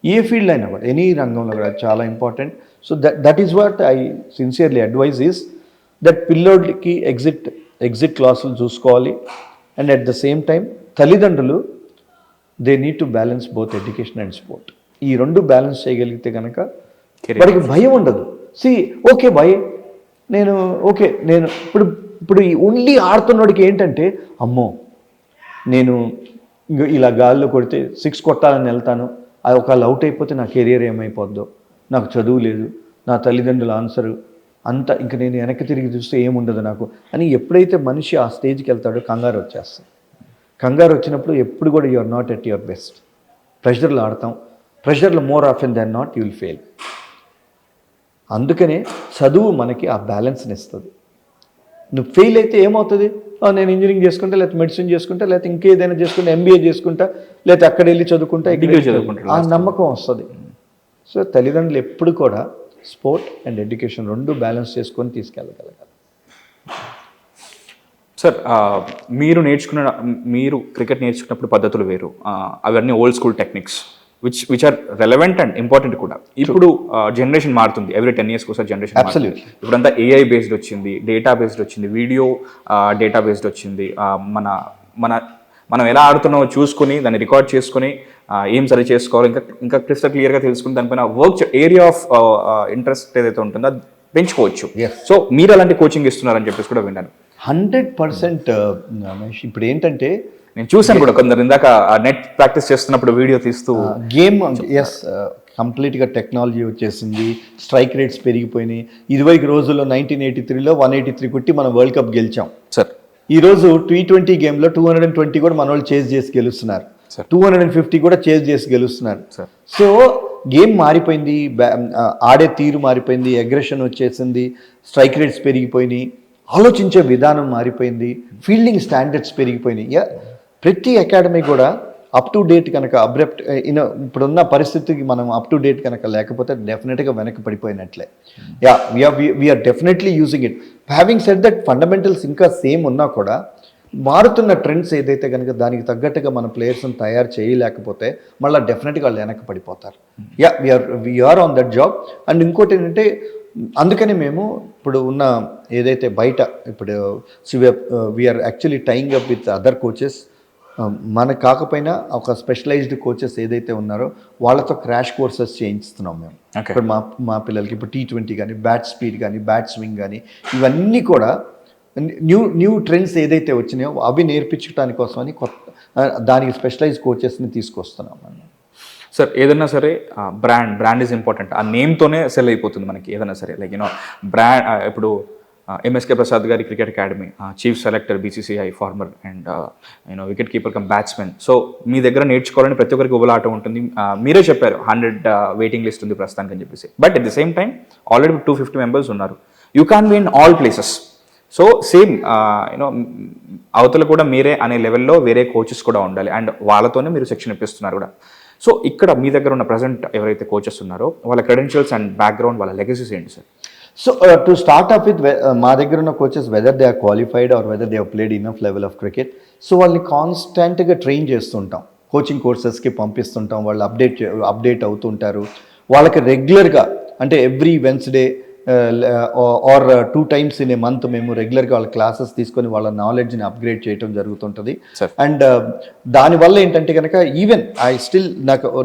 ఏ ఫీల్డ్ అయినా కూడా, ఎనీ రంగంలో కూడా చాలా important. So that is what I sincerely advise is that పిల్లోడికి ఎగ్జిట్ క్లాసులు చూసుకోవాలి. And at the same time తల్లిదండ్రులు they need to balance both education and sport. ఈ రెండు బ్యాలెన్స్ చేయగలిగితే కనుక వాడికి భయం ఉండదు. నేను ఇప్పుడు ఓన్లీ ఆడుతున్నోడికి ఏంటంటే, అమ్మో నేను ఇలా గాల్లో కొడితే 6 కొట్టాలని వెళ్తాను, అది ఒకవేళ అవుట్ అయిపోతే నా కెరియర్ ఏమైపోద్దో, నాకు చదువు లేదు, నా తల్లిదండ్రుల ఆన్సరు అంతా, ఇంక నేను వెనక్కి తిరిగి చూస్తే ఏముండదు నాకు అని ఎప్పుడైతే మనిషి ఆ స్టేజ్కి వెళ్తాడో కంగారు వచ్చేస్తాం. కంగారు వచ్చినప్పుడు ఎప్పుడు కూడా you are not at your best. ప్రెషర్లో ఆడతాం, ప్రెషర్లో more often than not you will fail. అందుకనే చదువు మనకి ఆ బ్యాలెన్స్ని ఇస్తుంది. నువ్వు ఫెయిల్ అయితే ఏమవుతుంది, నేను ఇంజనీరింగ్ చేసుకుంటా, లేకపోతే మెడిసిన్ చేసుకుంటా, లేకపోతే ఇంకేదైనా చేసుకుంటా, MBA చేసుకుంటా, లేకపోతే అక్కడ వెళ్ళి చదువుకుంటా, ఆ నమ్మకం వస్తుంది. సో తల్లిదండ్రులు ఎప్పుడు కూడా స్పోర్ట్ అండ్ ఎడ్యుకేషన్ రెండు బ్యాలెన్స్ చేసుకొని తీసుకెళ్ళగలగాలి. సార్, మీరు క్రికెట్ నేర్చుకున్నప్పుడు పద్ధతులు వేరు, అవన్నీ old school techniques which are relevant and important కూడా. ఇప్పుడు జనరేషన్ మారుతుంది, ఎవ్రీ 10 years ఒకసారి జనరేషన్. ఇప్పుడంతా AI బేస్డ్ వచ్చింది, డేటా బేస్డ్ వచ్చింది, వీడియో డేటా బేస్డ్ వచ్చింది. మనం ఎలా ఆడుతున్నామో చూసుకుని దాన్ని రికార్డ్ చేసుకుని ఏం సరి చేసుకోవాలి, ఇంకా క్రిస్టల్ క్లియర్గా తెలుసుకుని దానిపైన వర్క్ ఏరియా ఆఫ్ ఇంట్రెస్ట్ ఏదైతే ఉంటుందో అది పెంచుకోవచ్చు. సో మీరు అలాంటి కోచింగ్ ఇస్తున్నారని చెప్పేసి కూడా విన్నాను. 100% రమేష్. ఇప్పుడు ఏంటంటే నేను చూసాను కూడా కొందరు ఇందాక నెట్ ప్రాక్టీస్ చేస్తున్నప్పుడు వీడియో తీస్తూ గేమ్ ఎస్ కంప్లీట్గా టెక్నాలజీ వచ్చేసింది, స్ట్రైక్ రేట్స్ పెరిగిపోయినాయి. ఇదివరకు రోజుల్లో 1983లో 183 కొట్టి మనం వరల్డ్ కప్ గెలిచాం. సార్ ఈరోజు T20 గేమ్లో 220 కూడా మన వాళ్ళు చేజ్ చేసి గెలుస్తున్నారు, 250 కూడా చేజ్ చేసి గెలుస్తున్నారు. సో గేమ్ మారిపోయింది, ఆడే తీరు మారిపోయింది, అగ్రెషన్ వచ్చేసింది, స్ట్రైక్ రేట్స్ పెరిగిపోయినాయి, ఆలోచించే విధానం మారిపోయింది, ఫీల్డింగ్ స్టాండర్డ్స్ పెరిగిపోయినాయి. ప్రతి అకాడమీ కూడా అప్ టు డేట్ కనుక ఇప్పుడున్న పరిస్థితికి మనం అప్ టు డేట్ కనుక లేకపోతే డెఫినెట్గా వెనక్కి పడిపోయినట్లే. We are definitely using it. Having said that fundamentals ఇంకా సేమ్ ఉన్నా కూడా మారుతున్న ట్రెండ్స్ ఏదైతే కనుక దానికి తగ్గట్టుగా మన ప్లేయర్స్ని తయారు చేయలేకపోతే మళ్ళీ డెఫినెట్గా వాళ్ళు వెనక్కి పడిపోతారు. We are on that job. And ఇంకోటి ఏంటంటే అందుకని మేము ఇప్పుడు ఉన్న ఏదైతే బయట ఇప్పుడు we are actually tying up with other coaches. మనకు కాకపోయినా ఒక స్పెషలైజ్డ్ కోచెస్ ఏదైతే ఉన్నారో వాళ్ళతో క్రాష్ కోర్సెస్ చేయిస్తున్నాం మేము. ఇప్పుడు మా పిల్లలకి ఇప్పుడు T20 కానీ, బ్యాట్ స్పీడ్ కానీ, బ్యాట్ స్వింగ్ కానీ, ఇవన్నీ కూడా న్యూ ట్రెండ్స్ ఏదైతే వచ్చినాయో అవి నేర్పించడానికి కోసమని దానికి స్పెషలైజ్డ్ కోచెస్ని తీసుకొస్తున్నాం. సార్ ఏదైనా సరే బ్రాండ్ ఈజ్ ఇంపార్టెంట్. ఆ నేమ్తోనే సెల్ అయిపోతుంది మనకి ఏదైనా సరే. లైక్ బ్రాండ్ ఇప్పుడు ఎంఎస్కే ప్రసాద్ గారి cricket academy, chief selector BCCI, former and wicket keeper cum batsmen. So మీ దగ్గర నేర్చుకోవాలని ప్రతి ఒక్కరికి ఉబలాట ఉంటుంది. మీరే చెప్పారు 100 వెయిటింగ్ లిస్ట్ ఉంది ప్రస్తుతానికి అని చెప్పేసి. But at the same time already 250 members ఉన్నారు. You can be in all places. So same అవతల కూడా మీరే అనే లెవెల్లో వేరే కోచెస్ కూడా ఉండాలి అండ్ వాళ్ళతోనే మీరు సెక్షన్ ఇప్పిస్తున్నారు కూడా. సో ఇక్కడ మీ దగ్గర ఉన్న ప్రజెంట్ ఎవరైతే కోచెస్ ఉన్నారో వాళ్ళ క్రెడెన్షియల్స్ అండ్ బ్యాక్గ్రౌండ్, వాళ్ళ లెగసీస్ ఏంటి sir? So to start off with, మా దగ్గర ఉన్న coaches whether they are qualified or whether they have played enough level of cricket. So వాళ్ళని కాన్స్టెంట్గా ట్రైన్ చేస్తుంటాం, కోచింగ్ కోర్సెస్కి పంపిస్తుంటాం. వాళ్ళు అప్డేట్ అవుతుంటారు. వాళ్ళకి రెగ్యులర్గా అంటే every Wednesday or 2 times in a month మేము రెగ్యులర్గా వాళ్ళ క్లాసెస్ తీసుకొని వాళ్ళ నాలెడ్జ్ని అప్గ్రేడ్ చేయడం జరుగుతుంటుంది. అండ్ దానివల్ల ఏంటంటే కనుక ఈవెన్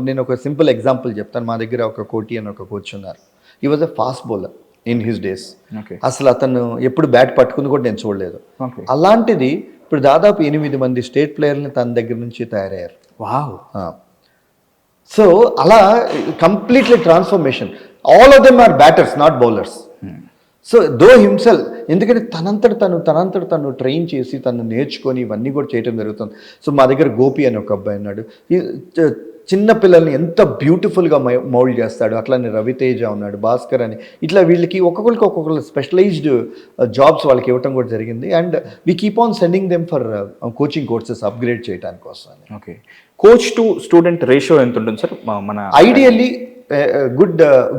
నేను ఒక సింపుల్ ఎగ్జాంపుల్ చెప్తాను. మా దగ్గర ఒక కోటి అని ఒక కోచ్ ఉన్నారు. He was a fast bowler in his days. అసలు అతను ఎప్పుడు బ్యాట్ పట్టుకుంది కూడా నేను చూడలేదు. అలాంటిది ఇప్పుడు దాదాపు 8 మంది స్టేట్ ప్లేయర్ని తన దగ్గర నుంచి తయారయ్యారు. సో అలా completely transformation. All of them are batters, not bowlers. So though himself, ఎందుకంటే తనంతట తను ట్రైన్ చేసి తను నేర్చుకొని ఇవన్నీ కూడా చేయడం జరుగుతుంది. సో మా దగ్గర గోపి అని ఒక అబ్బాయి ఉన్నాడు. చిన్న పిల్లల్ని ఎంత బ్యూటిఫుల్గా మౌల్డ్ చేస్తాడు. అట్లానే రవితేజ ఉన్నాడు, భాస్కర్ అని, ఇట్లా వీళ్ళకి ఒక్కొక్కరు స్పెషలైజ్డ్ జాబ్స్ వాళ్ళకి ఇవ్వటం కూడా జరిగింది. And we keep on sending them for coaching courses upgrade చేయడానికి కోసం. Okay, coach to student ratio ఎంత ఉంటుంది సార్? మన ideally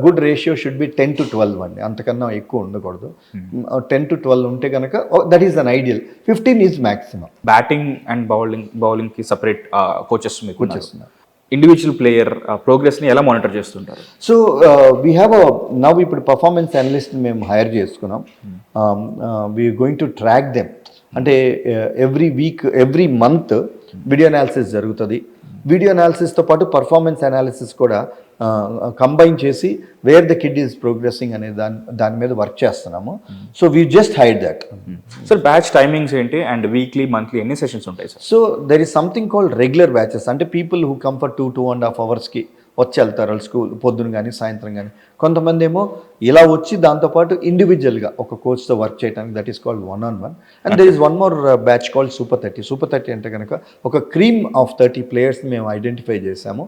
good ratio should be 10 to 12 అండి, అంతకన్నా ఎక్కువ ఉండకూడదు. 10 to 12 ఉంటే కనుక that is an ideal. 15 is maximum. Batting and బౌలింగ్కి సపరేట్ కోచెస్ మీకు వచ్చేస్తున్నారు. ఇండివిజువల్ ప్లేయర్ ప్రోగ్రెస్ని ఎలా మానిటర్ చేస్తుంటారు? సో వీ హ్యావ్ నవ్ ఇప్పుడు పర్ఫార్మెన్స్ అనలిస్ట్ మేము హైర్ చేసుకున్నాం. We are going to track them. అంటే every week every month video analysis జరుగుతుంది. వీడియో అనాలిసిస్తో పాటు పర్ఫార్మెన్స్ అనాలిసిస్ కూడా కంబైన్ చేసి where the kid is progressing అనే దాని మీద వర్క్ చేస్తున్నాము. So we just hide that. Sir batch timings ఏంటి అండ్ వీక్లీ మంత్లీ ఎన్ని సెషన్స్ ఉంటాయి sir? So there is something called regular batches. అంటే people who come for 2.5 hours వచ్చి వెళ్తారు వాళ్ళు స్కూల్, పొద్దున కానీ సాయంత్రం కానీ. కొంతమంది ఏమో ఇలా వచ్చి దాంతోపాటు ఇండివిజువల్గా ఒక కోచ్తో వర్క్ చేయడానికి, that is called 1-on-1. And there is 1 more batch called Super 30. Super 30 అంటే కనుక ఒక క్రీమ్ ఆఫ్ 30 players మేము ఐడెంటిఫై చేసాము.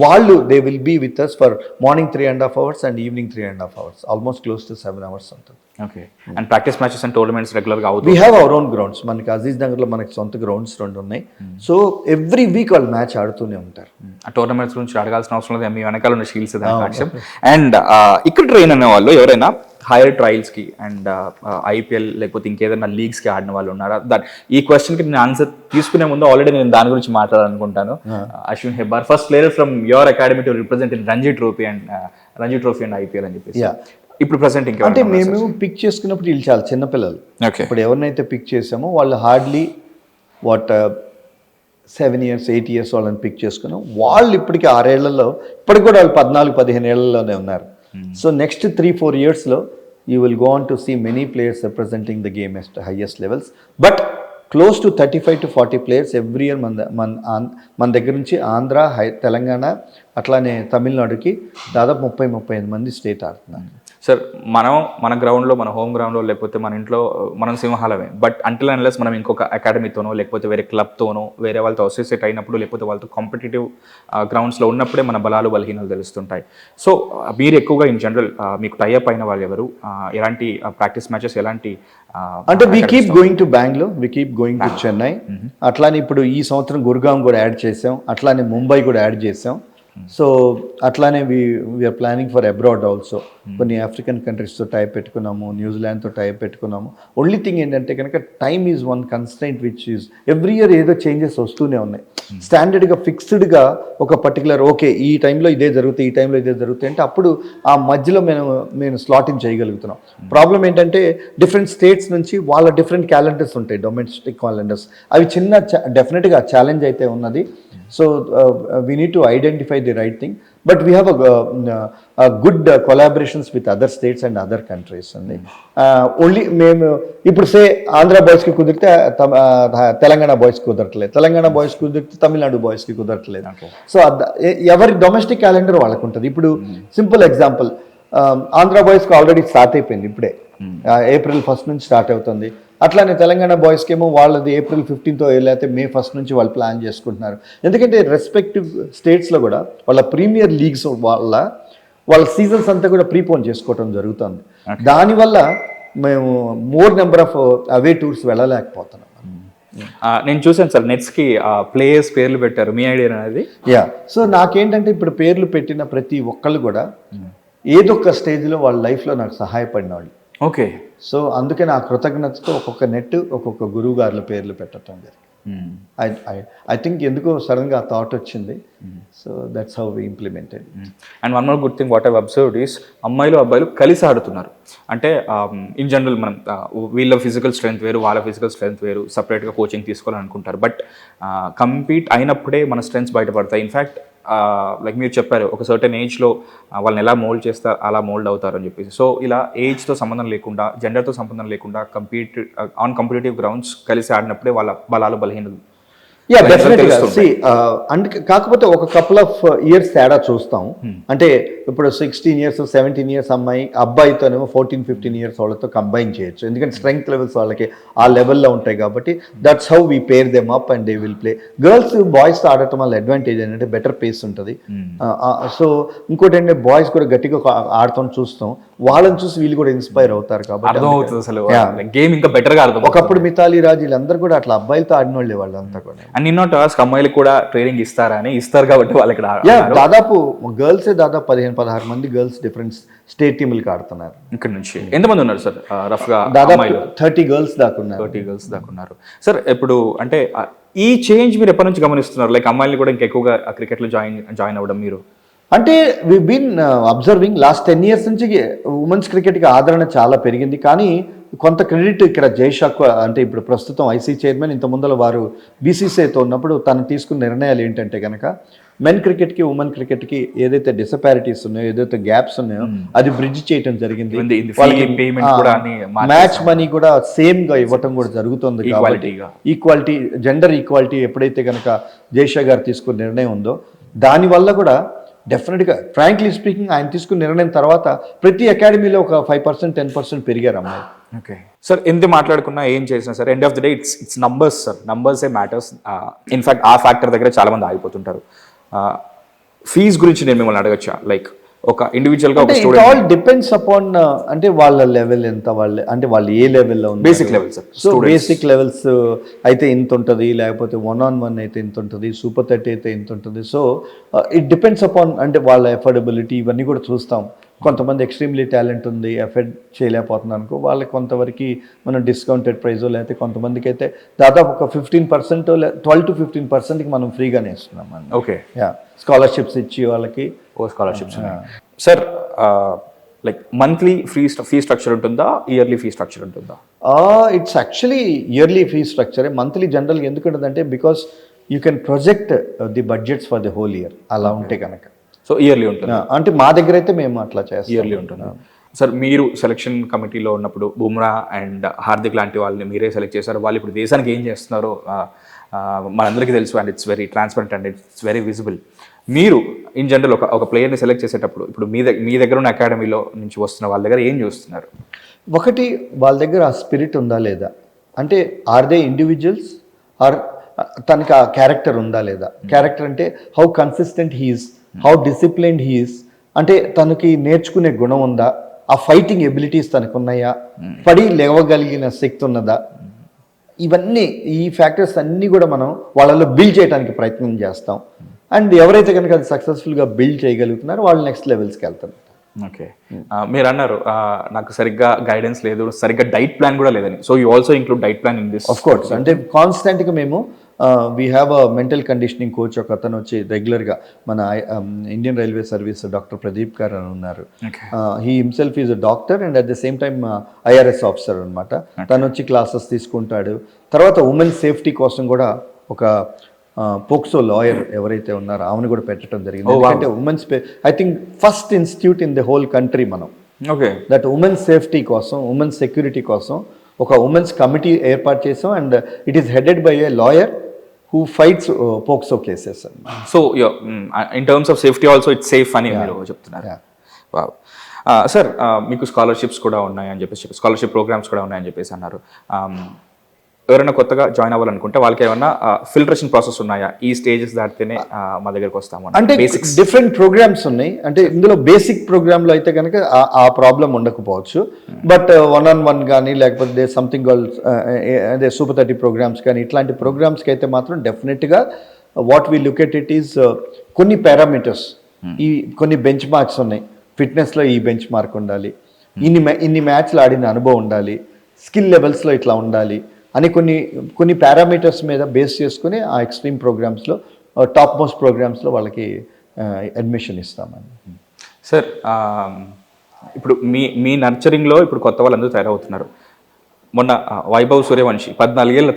వాళ్ళు they will be with us for morning 3.5 hours and evening 3.5 hours, almost close to 7 hours ఉంటుంది. Okay, and practice matches and tournaments రెగ్యులర్గా అవుతుంది. We have our own grounds. మనకి అజీజ్ నగర్లో మనకి సొంత గ్రౌండ్స్ 2 ఉన్నాయి. సో ఎవ్రీ వీక్ వాళ్ళు మ్యాచ్ ఆడుతూనే ఉంటారు. ఆ టోర్నమెంట్స్ గురించి అడగాల్సిన అవసరం లేదు, మీ వెనకాల ఉన్న షీల్డ్స్ దాని. అండ్ ఇక్కడ ట్రైన్ అనే వాళ్ళు ఎవరైనా హైయర్ ట్రయల్స్కి అండ్ IPL లేకపోతే ఇంకేదైనా లీగ్స్కి ఆడిన వాళ్ళు ఉన్నారా? దట్ ఈ క్వశ్చన్కి నేను ఆన్సర్ తీసుకునే ముందు ఆల్రెడీ నేను దాని గురించి మాట్లాడాలనుకుంటాను. Ashwin Hebbar, first player from your academy to represent in Ranji trophy and IPL అని చెప్పేసి. ఇప్పుడు ప్రెసెంట్ ఇంకా అంటే మేము పిక్ చేసుకున్నప్పుడు వీళ్ళు చాలా చిన్నపిల్లలు. ఇప్పుడు ఎవరినైతే పిక్ చేసామో వాళ్ళు హార్డ్లీ 7 years 8 years వాళ్ళని పిక్ చేసుకున్నాం. వాళ్ళు ఇప్పటికీ 6 ఏళ్లలో ఇప్పటికి కూడా వాళ్ళు 14-15 ఏళ్లలోనే ఉన్నారు. సో నెక్స్ట్ 3-4 yearsలో you will go on to see many players representing the game at highest levels. But close to 35 to 40 players every year మన దగ్గర నుంచి ఆంధ్ర, తెలంగాణ అట్లానే తమిళనాడుకి దాదాపు 30-35 మంది స్టేట్ ఆడుతున్నారు. సార్ మన గ్రౌండ్లో, మన హోమ్ గ్రౌండ్లో, లేకపోతే మన ఇంట్లో మనం సింహాలమే. బట్ అంటిల్ అన్లెస్ మనం ఇంకొక అకాడమీతోనో, లేకపోతే వేరే క్లబ్తోనో, వేరే వాళ్ళతో అసోసియేట్ అయినప్పుడు, లేకపోతే వాళ్ళతో కాంపిటేటివ్ గ్రౌండ్స్లో ఉన్నప్పుడే మన బలాలు బలహీనలు తెలుస్తుంటాయి. సో మీరు ఎక్కువగా ఇన్ జనరల్ మీకు టైఅప్ అయిన వాళ్ళు ఎవరు, ఎలాంటి ప్రాక్టీస్ మ్యాచెస్, ఎలాంటి అంటే we keep going to Bengaluru, we keep going to Chennai, అట్లానే ఇప్పుడు ఈ సంవత్సరం గుర్గాం కూడా యాడ్ చేసాం, అట్లానే ముంబై కూడా యాడ్ చేసాం. సో అట్లానే we are planning for abroad also. కొన్ని ఆఫ్రికన్ కంట్రీస్తో టైప్ పెట్టుకున్నాము, న్యూజిలాండ్తో టైప్ పెట్టుకున్నాము. ఓన్లీ థింగ్ ఏంటంటే కనుక time is one constraint which is every year ఏదో చేంజెస్ వస్తూనే ఉన్నాయి. స్టాండర్డ్గా ఫిక్స్డ్గా ఒక పర్టికులర్ ఓకే ఈ టైంలో ఇదే జరుగుతాయి, ఈ టైంలో ఇదే జరుగుతాయి అంటే అప్పుడు ఆ మధ్యలో మేము స్లాటింగ్ చేయగలుగుతున్నాం. ప్రాబ్లం ఏంటంటే డిఫరెంట్ స్టేట్స్ నుంచి వాళ్ళ డిఫరెంట్ క్యాలెండర్స్ ఉంటాయి, డొమెస్టిక్ క్యాలెండర్స్. అవి డెఫినెట్గా ఛాలెంజ్ అయితే ఉన్నది. So we need to identify the right thing, but we have a good collaborations with other states and other countries అండి. ఓన్లీ మేము ఇప్పుడు ఆంధ్ర బాయ్స్కి కుదిరితే తెలంగాణ బాయ్స్కి కుదరట్లేదు, తెలంగాణ బాయ్స్ కుదిరితే తమిళనాడు బాయ్స్కి కుదరట్లేదు. సో ఎవరి డొమెస్టిక్ క్యాలెండర్ వాళ్ళకు ఉంటుంది. ఇప్పుడు సింపుల్ ఎగ్జాంపుల్, ఆంధ్ర బాయ్స్కి ఆల్రెడీ స్టార్ట్ అయిపోయింది, ఇప్పుడే April 1st నుంచి స్టార్ట్ అవుతుంది. అట్లానే తెలంగాణ బాయ్స్కి ఏమో వాళ్ళది April 15th లేకపోతే May 1st నుంచి వాళ్ళు ప్లాన్ చేసుకుంటున్నారు. ఎందుకంటే రెస్పెక్టివ్ స్టేట్స్లో కూడా వాళ్ళ ప్రీమియర్ లీగ్స్ వాళ్ళ సీజన్స్ అంతా కూడా ప్రీపోన్ చేసుకోవటం జరుగుతుంది. దానివల్ల మేము more number of away tours వెళ్ళలేకపోతున్నాం. నేను చూసాను సార్, నెట్స్కి ప్లేయర్స్ పేర్లు పెట్టారు, మీ ఐడియా అనేది? యా, సో నాకేంటంటే ఇప్పుడు పేర్లు పెట్టిన ప్రతి ఒక్కళ్ళు కూడా ఏదో ఒక స్టేజ్లో వాళ్ళ లైఫ్లో నాకు సహాయపడిన వాళ్ళు. ఓకే, సో అందుకే నా కృతజ్ఞతతో ఒక్కొక్క నెట్ ఒక్కొక్క గురువు గారుల పేర్లు పెట్టడం జరిగింది. ఐ థింక్ ఎందుకో సడన్గా ఆ థాట్ వచ్చింది. So that's how we implemented. And one more good thing what I've observed is అమ్మాయిలు అబ్బాయిలు కలిసి ఆడుతున్నారు. అంటే ఇన్ జనరల్ మనం వీళ్ళ ఫిజికల్ స్ట్రెంత్ వేరు, వాళ్ళ ఫిజికల్ స్ట్రెంత్ వేరు, సపరేట్గా కోచింగ్ తీసుకోవాలని అనుకుంటారు. బట్ కంపీట్ అయినప్పుడే మన స్ట్రెంత్స్ బయటపడతాయి. ఇన్ఫ్యాక్ట్ లైక్ మీరు చెప్పారు, ఒక సర్టెన్ ఏజ్లో వాళ్ళని ఎలా మోల్డ్ చేస్తే అలా మోల్డ్ అవుతారు అని చెప్పేసి. సో ఇలా ఏజ్తో సంబంధం లేకుండా, జెండర్తో సంబంధం లేకుండా ఆన్ కాంపిటేటివ్ గ్రౌండ్స్ కలిసి ఆడినప్పుడే వాళ్ళ బలాలు బలహీనలు. యా, డెఫినెట్గా. కాకపోతే ఒక కపుల్ ఆఫ్ ఇయర్స్ తేడా చూస్తాం. అంటే ఇప్పుడు 16 years 17 years అబ్బాయితోనేమో 14-15 years వాళ్ళతో కంబైన్ చేయొచ్చు, ఎందుకంటే స్ట్రెంగ్త్ లెవెల్స్ వాళ్ళకి ఆ లెవెల్లో ఉంటాయి కాబట్టి. That's how we pair them up and they will play. Girls boys ఆడటం వల్ల అడ్వాంటేజ్ ఏంటంటే బెటర్ పేస్ ఉంటుంది. సో ఇంకోటి ఏంటంటే బాయ్స్ కూడా గట్టిగా ఆడతాం చూస్తాం, వాళ్ళని చూసి వీళ్ళు కూడా ఇన్స్పైర్ అవుతారు కాబట్టి గేమ్ ఇంకా బెటర్గా ఆడతాం. ఒకప్పుడు మితాలీ రాజ్ వీళ్ళందరూ కూడా అట్లా అబ్బాయిలతో ఆడిన వాళ్ళే వాళ్ళంతా కూడా. అండ్ ఇన్నో టాస్క్ అమ్మాయిలు కూడా ట్రైనింగ్ ఇస్తారని ఇస్తారు కాబట్టి వాళ్ళు ఇక్కడ దాదాపు గర్ల్సే దాదాపు 15-16 మంది గర్ల్స్ డిఫరెంట్ స్టేట్ టీములకి ఆడుతున్నారు. ఇక్కడ నుంచి ఎంతమంది ఉన్నారు సార్ రఫ్గా? దాదాపు 30 girls దాకా ఉన్నారు. 30 girls దాకా ఉన్నారు సార్. ఇప్పుడు అంటే ఈ చేంజ్ మీరు ఎప్పటి నుంచి గమనిస్తున్నారు? లైక్ అమ్మాయిలు కూడా ఇంకెక్కువగా క్రికెట్లో జాయిన్ అవ్వడం మీరు? అంటే we been observing last 10 years నుంచి ఉమెన్స్ క్రికెట్కి ఆదరణ చాలా పెరిగింది. కానీ కొంత క్రెడిట్ ఇక్కడ జైషాక్, అంటే ఇప్పుడు ప్రస్తుతం ఐసీ చైర్మన్, ఇంత ముందర వారు బీసీసీఐతో ఉన్నప్పుడు తను తీసుకున్న నిర్ణయాలు ఏంటంటే కనుక మెన్ క్రికెట్కి ఉమెన్ క్రికెట్కి ఏదైతే డిస్పారిటీస్ ఉన్నాయో, ఏదైతే గ్యాప్స్ ఉన్నాయో అది బ్రిడ్జ్ చేయడం జరిగింది. మ్యాచ్ మనీ కూడా సేమ్ గా ఇవ్వటం కూడా జరుగుతుంది. కాబట్టి ఈక్వాలిటీ, జెండర్ ఈక్వాలిటీ ఎప్పుడైతే కనుక జైషా గారు తీసుకున్న నిర్ణయం ఉందో దానివల్ల కూడా డెఫినెట్గా ఫ్రాంక్లీ స్పీకింగ్ ఆయన తీసుకున్న నిర్ణయం తర్వాత ప్రతి అకాడమీలో ఒక 5% 10% పెరిగారు అమ్మాయి. ఓకే సార్, ఎంత మాట్లాడుకున్నా ఏం చేసినా sir end of the day it's numbers sir. నంబర్సే మ్యాటర్స్. ఇన్ఫ్యాక్ట్ ఆ ఫ్యాక్టర్ దగ్గర చాలా మంది ఆగిపోతుంటారు. ఫీజ్ గురించి నేను మిమ్మల్ని అడగచ్చా? లైక్ ఒక ఇండివిజువల్గా ఒక స్టూడెంట్, ఆల్ డిపెండ్స్ అపాన్ అంటే వాళ్ళ లెవెల్ ఎంత, వాళ్ళు ఏ లెవెల్లో ఉంది. Basic levels. So basic levels అయితే ఇంత ఉంటుంది, లేకపోతే 1-on-1 అయితే ఇంత ఉంటుంది, Super 30 అయితే ఇంత ఉంటుంది. సో ఇట్ డిపెండ్స్ అపాన్ అంటే వాళ్ళ ఎఫర్డబిలిటీ, ఇవన్నీ కూడా చూస్తాం. కొంతమంది ఎక్స్ట్రీమ్లీ టాలెంట్ ఉంది, ఎఫర్ట్ చేయలేకపోతున్నారు అనుకో, వాళ్ళకి కొంతవరకు మనం డిస్కౌంటెడ్ ప్రైజ్, లేకపోతే కొంతమందికి అయితే దాదాపు ఒక 15% 12 to 15%కి మనం ఫ్రీగానే ఇస్తున్నాం అండి. ఓకే, యా, స్కాలర్షిప్స్ ఇచ్చి వాళ్ళకి. Scholarships sir. Like monthly fee structure ఉంటుందా, ఇయర్లీ ఫీ స్ట్రక్చర్ ఉంటుందా? ఇట్స్ యాక్చువల్లీ ఇయర్లీ ఫీ స్ట్రక్చరే. మంత్లీ జనరల్గా ఎందుకుంటుందంటే because you can project the budgets for the whole year. అలా ఉంటే కనుక సో ఇయర్లీ ఉంటుంది. అంటే మా దగ్గర అయితే మేము అట్లా చేస్తాం, ఇయర్లీ ఉంటుంది. సార్ మీరు సెలక్షన్ కమిటీలో ఉన్నప్పుడు బుమ్రా అండ్ హార్దిక్ లాంటి వాళ్ళని మీరే సెలెక్ట్ చేశారు. వాళ్ళు ఇప్పుడు దేశానికి ఏం చేస్తున్నారో మనందరికీ తెలుసు and it's very transparent and it's very visible. మీరు ఇన్ జనరల్ ఒక ప్లేయర్ని సెలెక్ట్ చేసేటప్పుడు ఇప్పుడు మీ దగ్గర ఉన్న అకాడమీలో నుంచి వస్తున్న వాళ్ళ దగ్గర ఏం చూస్తున్నారు? ఒకటి, వాళ్ళ దగ్గర ఆ స్పిరిట్ ఉందా లేదా, అంటే ఆర్ దే ఇండివిజువల్స్ ఆర్ తనకి ఆ క్యారెక్టర్ ఉందా లేదా. క్యారెక్టర్ అంటే how consistent he is, how disciplined he is, అంటే తనకి నేర్చుకునే గుణం ఉందా, ఆ ఫైటింగ్ ఎబిలిటీస్ తనకు ఉన్నాయా, పడి లేవగలిగిన శక్తి ఉన్నదా, ఇవన్నీ ఈ ఫ్యాక్టర్స్ అన్నీ కూడా మనం వాళ్ళలో బిల్డ్ చేయడానికి ప్రయత్నం చేస్తాం. అండ్ ఎవరైతే కనుక అది సక్సెస్ఫుల్గా బిల్డ్ చేయగలుగుతున్నారో వాళ్ళు నెక్స్ట్ లెవెల్స్కి వెళ్తారు. ఓకే, మీరు అన్నారు నాకు సరిగ్గా గైడెన్స్ లేదు, సరిగ్గా డైట్ ప్లాన్ కూడా లేదని. So you also include diet plan in this? Of course, అంటే కాన్స్టెంట్గా మేము we have a mental conditioning coach, ఒక అతను వచ్చి రెగ్యులర్గా మన Indian railway service doctor Pradeep గారు అని ఉన్నారు. He himself is a doctor and at the same time IRS officer అనమాట. తను వచ్చి క్లాసెస్ తీసుకుంటాడు. తర్వాత ఉమెన్ సేఫ్టీ కోసం కూడా ఒక పోక్సో లాయర్ ఎవరైతే ఉన్నారో ఆమెను కూడా పెట్టడం జరిగింది. ఎందుకంటే women's I think first institute in the whole country మనం దట్ ఉమెన్ సేఫ్టీ కోసం, ఉమెన్ సెక్యూరిటీ కోసం ఒక ఉమెన్స్ కమిటీ ఏర్పాటు చేసాం. And it is headed by A lawyer who fights POCSO cases. So in terms of safety also it's safe అని మీరు చెప్తున్నారు. Sir మీకు స్కాలర్షిప్స్ కూడా ఉన్నాయని చెప్పేసి, స్కాలర్షిప్ ప్రోగ్రామ్స్ కూడా ఉన్నాయని చెప్పేసి అన్నారు. ఎవరైనా కొత్తగా జాయిన్ అవ్వాలనుకుంటే వాళ్ళకి ఏమన్నా ఫిల్టరేషన్ ప్రాసెస్ ఉన్నాయా? ఈ స్టేజెస్ దాటితేనే మా దగ్గరకు వస్తాము అంటే డిఫరెంట్ ప్రోగ్రామ్స్ ఉన్నాయి. అంటే ఇందులో బేసిక్ ప్రోగ్రామ్లో అయితే కనుక ఆ ప్రాబ్లం ఉండకపోవచ్చు. బట్ 1-on-1 కానీ లేకపోతే సంథింగ్ అదే సూపర్ 30 ప్రోగ్రామ్స్ కానీ ఇట్లాంటి ప్రోగ్రామ్స్కి అయితే మాత్రం డెఫినెట్గా what we look at it is కొన్ని పారామీటర్స్, ఈ కొన్ని బెంచ్ మార్క్స్ ఉన్నాయి. ఫిట్నెస్లో ఈ బెంచ్ మార్క్ ఉండాలి, ఇన్ని మ్యాచ్లు ఆడిన అనుభవం ఉండాలి, స్కిల్ లెవెల్స్లో ఇట్లా ఉండాలి అని కొన్ని పారామీటర్స్ మీద బేస్ చేసుకుని ఆ ఎక్స్ట్రీమ్ ప్రోగ్రామ్స్లో, టాప్ మోస్ట్ ప్రోగ్రామ్స్లో వాళ్ళకి అడ్మిషన్ ఇస్తామని. సార్ ఇప్పుడు మీ నర్చరింగ్లో ఇప్పుడు కొత్త వాళ్ళందరూ తయారవుతున్నారు. మొన్న వైభవ్ సూర్యవంశి 14 ఏళ్ళు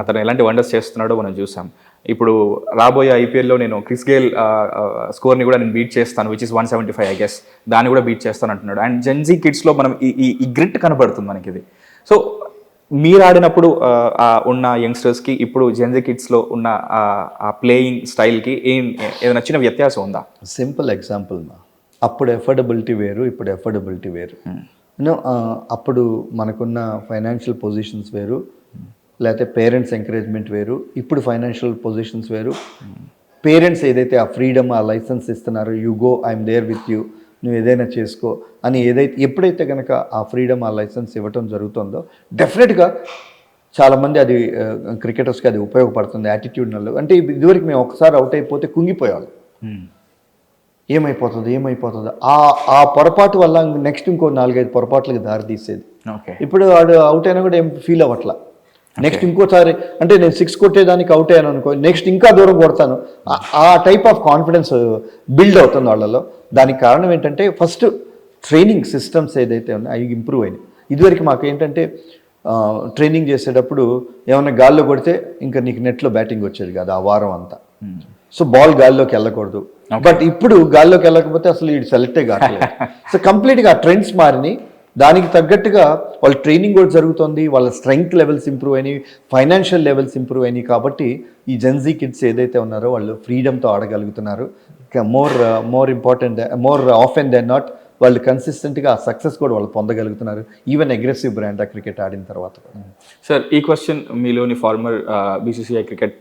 అతను ఎలాంటి వండర్స్ చేస్తున్నాడో మనం చూసాం. ఇప్పుడు రాబోయే IPLలో నేను క్రిస్ గేల్ స్కోర్ని కూడా నేను బీట్ చేస్తాను, విచ్ ఇస్ 175 ఐ గెస్, దాన్ని కూడా బీట్ చేస్తాను అంటున్నాడు. అండ్ జెన్జీ కిడ్స్లో మనం ఈ గ్రిట్ కనబడుతుంది మనకి ఇది. సో మీరు ఆడినప్పుడు ఉన్న యంగ్స్టర్స్కి ఇప్పుడు జెన్జీ కిడ్స్లో ఉన్న ఆ ప్లేయింగ్ స్టైల్కి ఏదైనా చిన్న వ్యత్యాసం ఉందా? సింపుల్ ఎగ్జాంపుల్ అప్పుడు ఎఫోర్డబిలిటీ వేరు, ఇప్పుడు ఎఫోర్డబిలిటీ వేరు. అప్పుడు మనకున్న ఫైనాన్షియల్ పొజిషన్స్ వేరు, లేకపోతే పేరెంట్స్ ఎంకరేజ్మెంట్ వేరు. ఇప్పుడు ఫైనాన్షియల్ పొజిషన్స్ వేరు. పేరెంట్స్ ఏదైతే ఆ ఫ్రీడమ్, ఆ లైసెన్స్ ఇస్తున్నారో, you go, I'm there with you, నువ్వు ఏదైనా చేసుకో అని ఎప్పుడైతే కనుక ఆ ఫ్రీడమ్, ఆ లైసెన్స్ ఇవ్వటం జరుగుతుందో డెఫినెట్గా చాలామంది అది క్రికెటర్స్కి అది ఉపయోగపడుతుంది. యాటిట్యూడ్నల్లో అంటే ఇదివరకు మేము ఒకసారి అవుట్ అయిపోతే కుంగిపోయేవాళ్ళం, ఏమైపోతుంది ఆ పొరపాటు వల్ల నెక్స్ట్ ఇంకో 4-5 పొరపాట్లకి దారి తీసేది. ఇప్పుడు వాడు అవుట్ అయినా కూడా ఏం ఫీల్ అవ్వట్లా. నెక్స్ట్ ఇంకోసారి అంటే నేను 6 కొట్టేదానికి అవుట్ అయ్యాను అనుకో, నెక్స్ట్ ఇంకా దూరం కొడతాను, ఆ టైప్ ఆఫ్ కాన్ఫిడెన్స్ బిల్డ్ అవుతుంది వాళ్ళలో. దానికి కారణం ఏంటంటే ఫస్ట్ ట్రైనింగ్ సిస్టమ్స్ ఏదైతే ఉన్నాయో అవి ఇంప్రూవ్ అయినాయి. ఇదివరకు మాకు ఏంటంటే ట్రైనింగ్ చేసేటప్పుడు ఏమైనా గాల్లో కొడితే ఇంకా నీకు నెట్లో బ్యాటింగ్ వచ్చేది కాదు ఆ వారం అంతా. సో బాల్ గాల్లోకి వెళ్ళకూడదు. బట్ ఇప్పుడు గాల్లోకి వెళ్ళకపోతే అసలు వీడు సెలెక్టే కావట్లేదు. సో కంప్లీట్గా ట్రెండ్స్ మారినాయి. దానికి తగ్గట్టుగా వాళ్ళ ట్రైనింగ్ కూడా జరుగుతుంది, వాళ్ళ స్ట్రెంగ్త్ లెవెల్స్ ఇంప్రూవ్ అయినాయి, ఫైనాన్షియల్ లెవెల్స్ ఇంప్రూవ్ అయినాయి. కాబట్టి ఈ జెన్జీ కిడ్స్ ఏదైతే ఉన్నారో వాళ్ళు ఫ్రీడమ్తో ఆడగలుగుతున్నారు. More important, more often than not వాళ్ళు కన్సిస్టెంట్గా సక్సెస్ కూడా వాళ్ళు పొందగలుగుతున్నారు, ఈవెన్ అగ్రెసివ్ బ్రాండ్ క్రికెట్ ఆడిన తర్వాత. సార్ ఈ క్వశ్చన్ మీలోని ఫార్మర్ BCCI క్రికెట్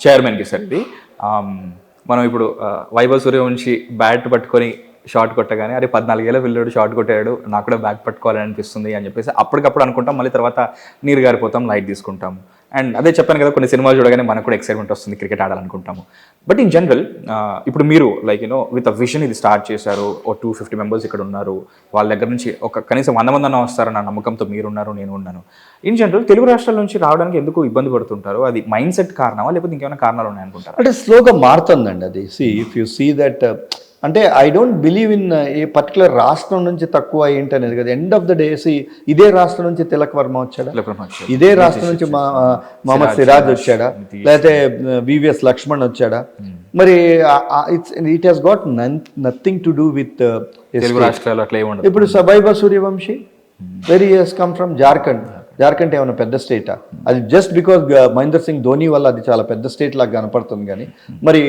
చైర్మన్కి సార్ ఇది. మనం ఇప్పుడు వైభవ్ సూర్యవంశి బ్యాట్ పట్టుకొని షాట్ కొట్టగానే అరే 14 ఏళ్ళ పిల్లడు షాట్ కొట్టాడు, నాకు కూడా బ్యాట్ పట్టుకోవాలని అనిపిస్తుంది అని చెప్పేసి అప్పటికప్పుడు అనుకుంటాం, మళ్ళీ తర్వాత నీరు గారిపోతాం, లైట్ తీసుకుంటాం. అండ్ అదే చెప్పాను కదా, కొన్ని సినిమాలు చూడగానే మనకు కూడా ఎక్సైట్మెంట్ వస్తుంది, క్రికెట్ ఆడాలనుకుంటాము. బట్ ఇన్ జనరల్ ఇప్పుడు మీరు విత్ అ విజన్ ఇది స్టార్ట్ చేశారు. 250 మెంబర్స్ ఇక్కడ ఉన్నారు, వాళ్ళ దగ్గర నుంచి కనీసం 100 మంది అన్న వస్తారన్న నమ్మకంతో మీరున్నారు, నేను ఉన్నాను. ఇన్ జనరల్ తెలుగు రాష్ట్రాల నుంచి రావడానికి ఎందుకు ఇబ్బంది పడుతుంటారు? అది మైండ్ సెట్ కారణమా లేకపోతే ఇంకేమైనా కారణాలు ఉన్నాయనుకుంటారు? అంటే స్లోగా మారుతుందండి అది. ఇఫ్ యూ సీ దట్ అంటే I don't believe in a particular రాష్ట్రం నుంచి తక్కువ ఏంటి అనేది కదా. ఎండ్ ఆఫ్ ద డే ఇదే రాష్ట్రం నుంచి తిలక్ వర్మ వచ్చాడా, ఇదే రాష్ట్రం నుంచి మహమ్మద్ సిరాజ్ వచ్చాడా, లేకపోతే వివిఎస్ లక్ష్మణ్ వచ్చాడా? మరి it has got nothing to do with ఇప్పుడు సబైబా Suryavanshi very he's come from Jharkhand ఏమైనా పెద్ద స్టేటా? అది జస్ట్ బికాస్ మహేందర్ సింగ్ ధోని వల్ల అది చాలా పెద్ద స్టేట్ లాగా కనపడుతుంది. కానీ మరి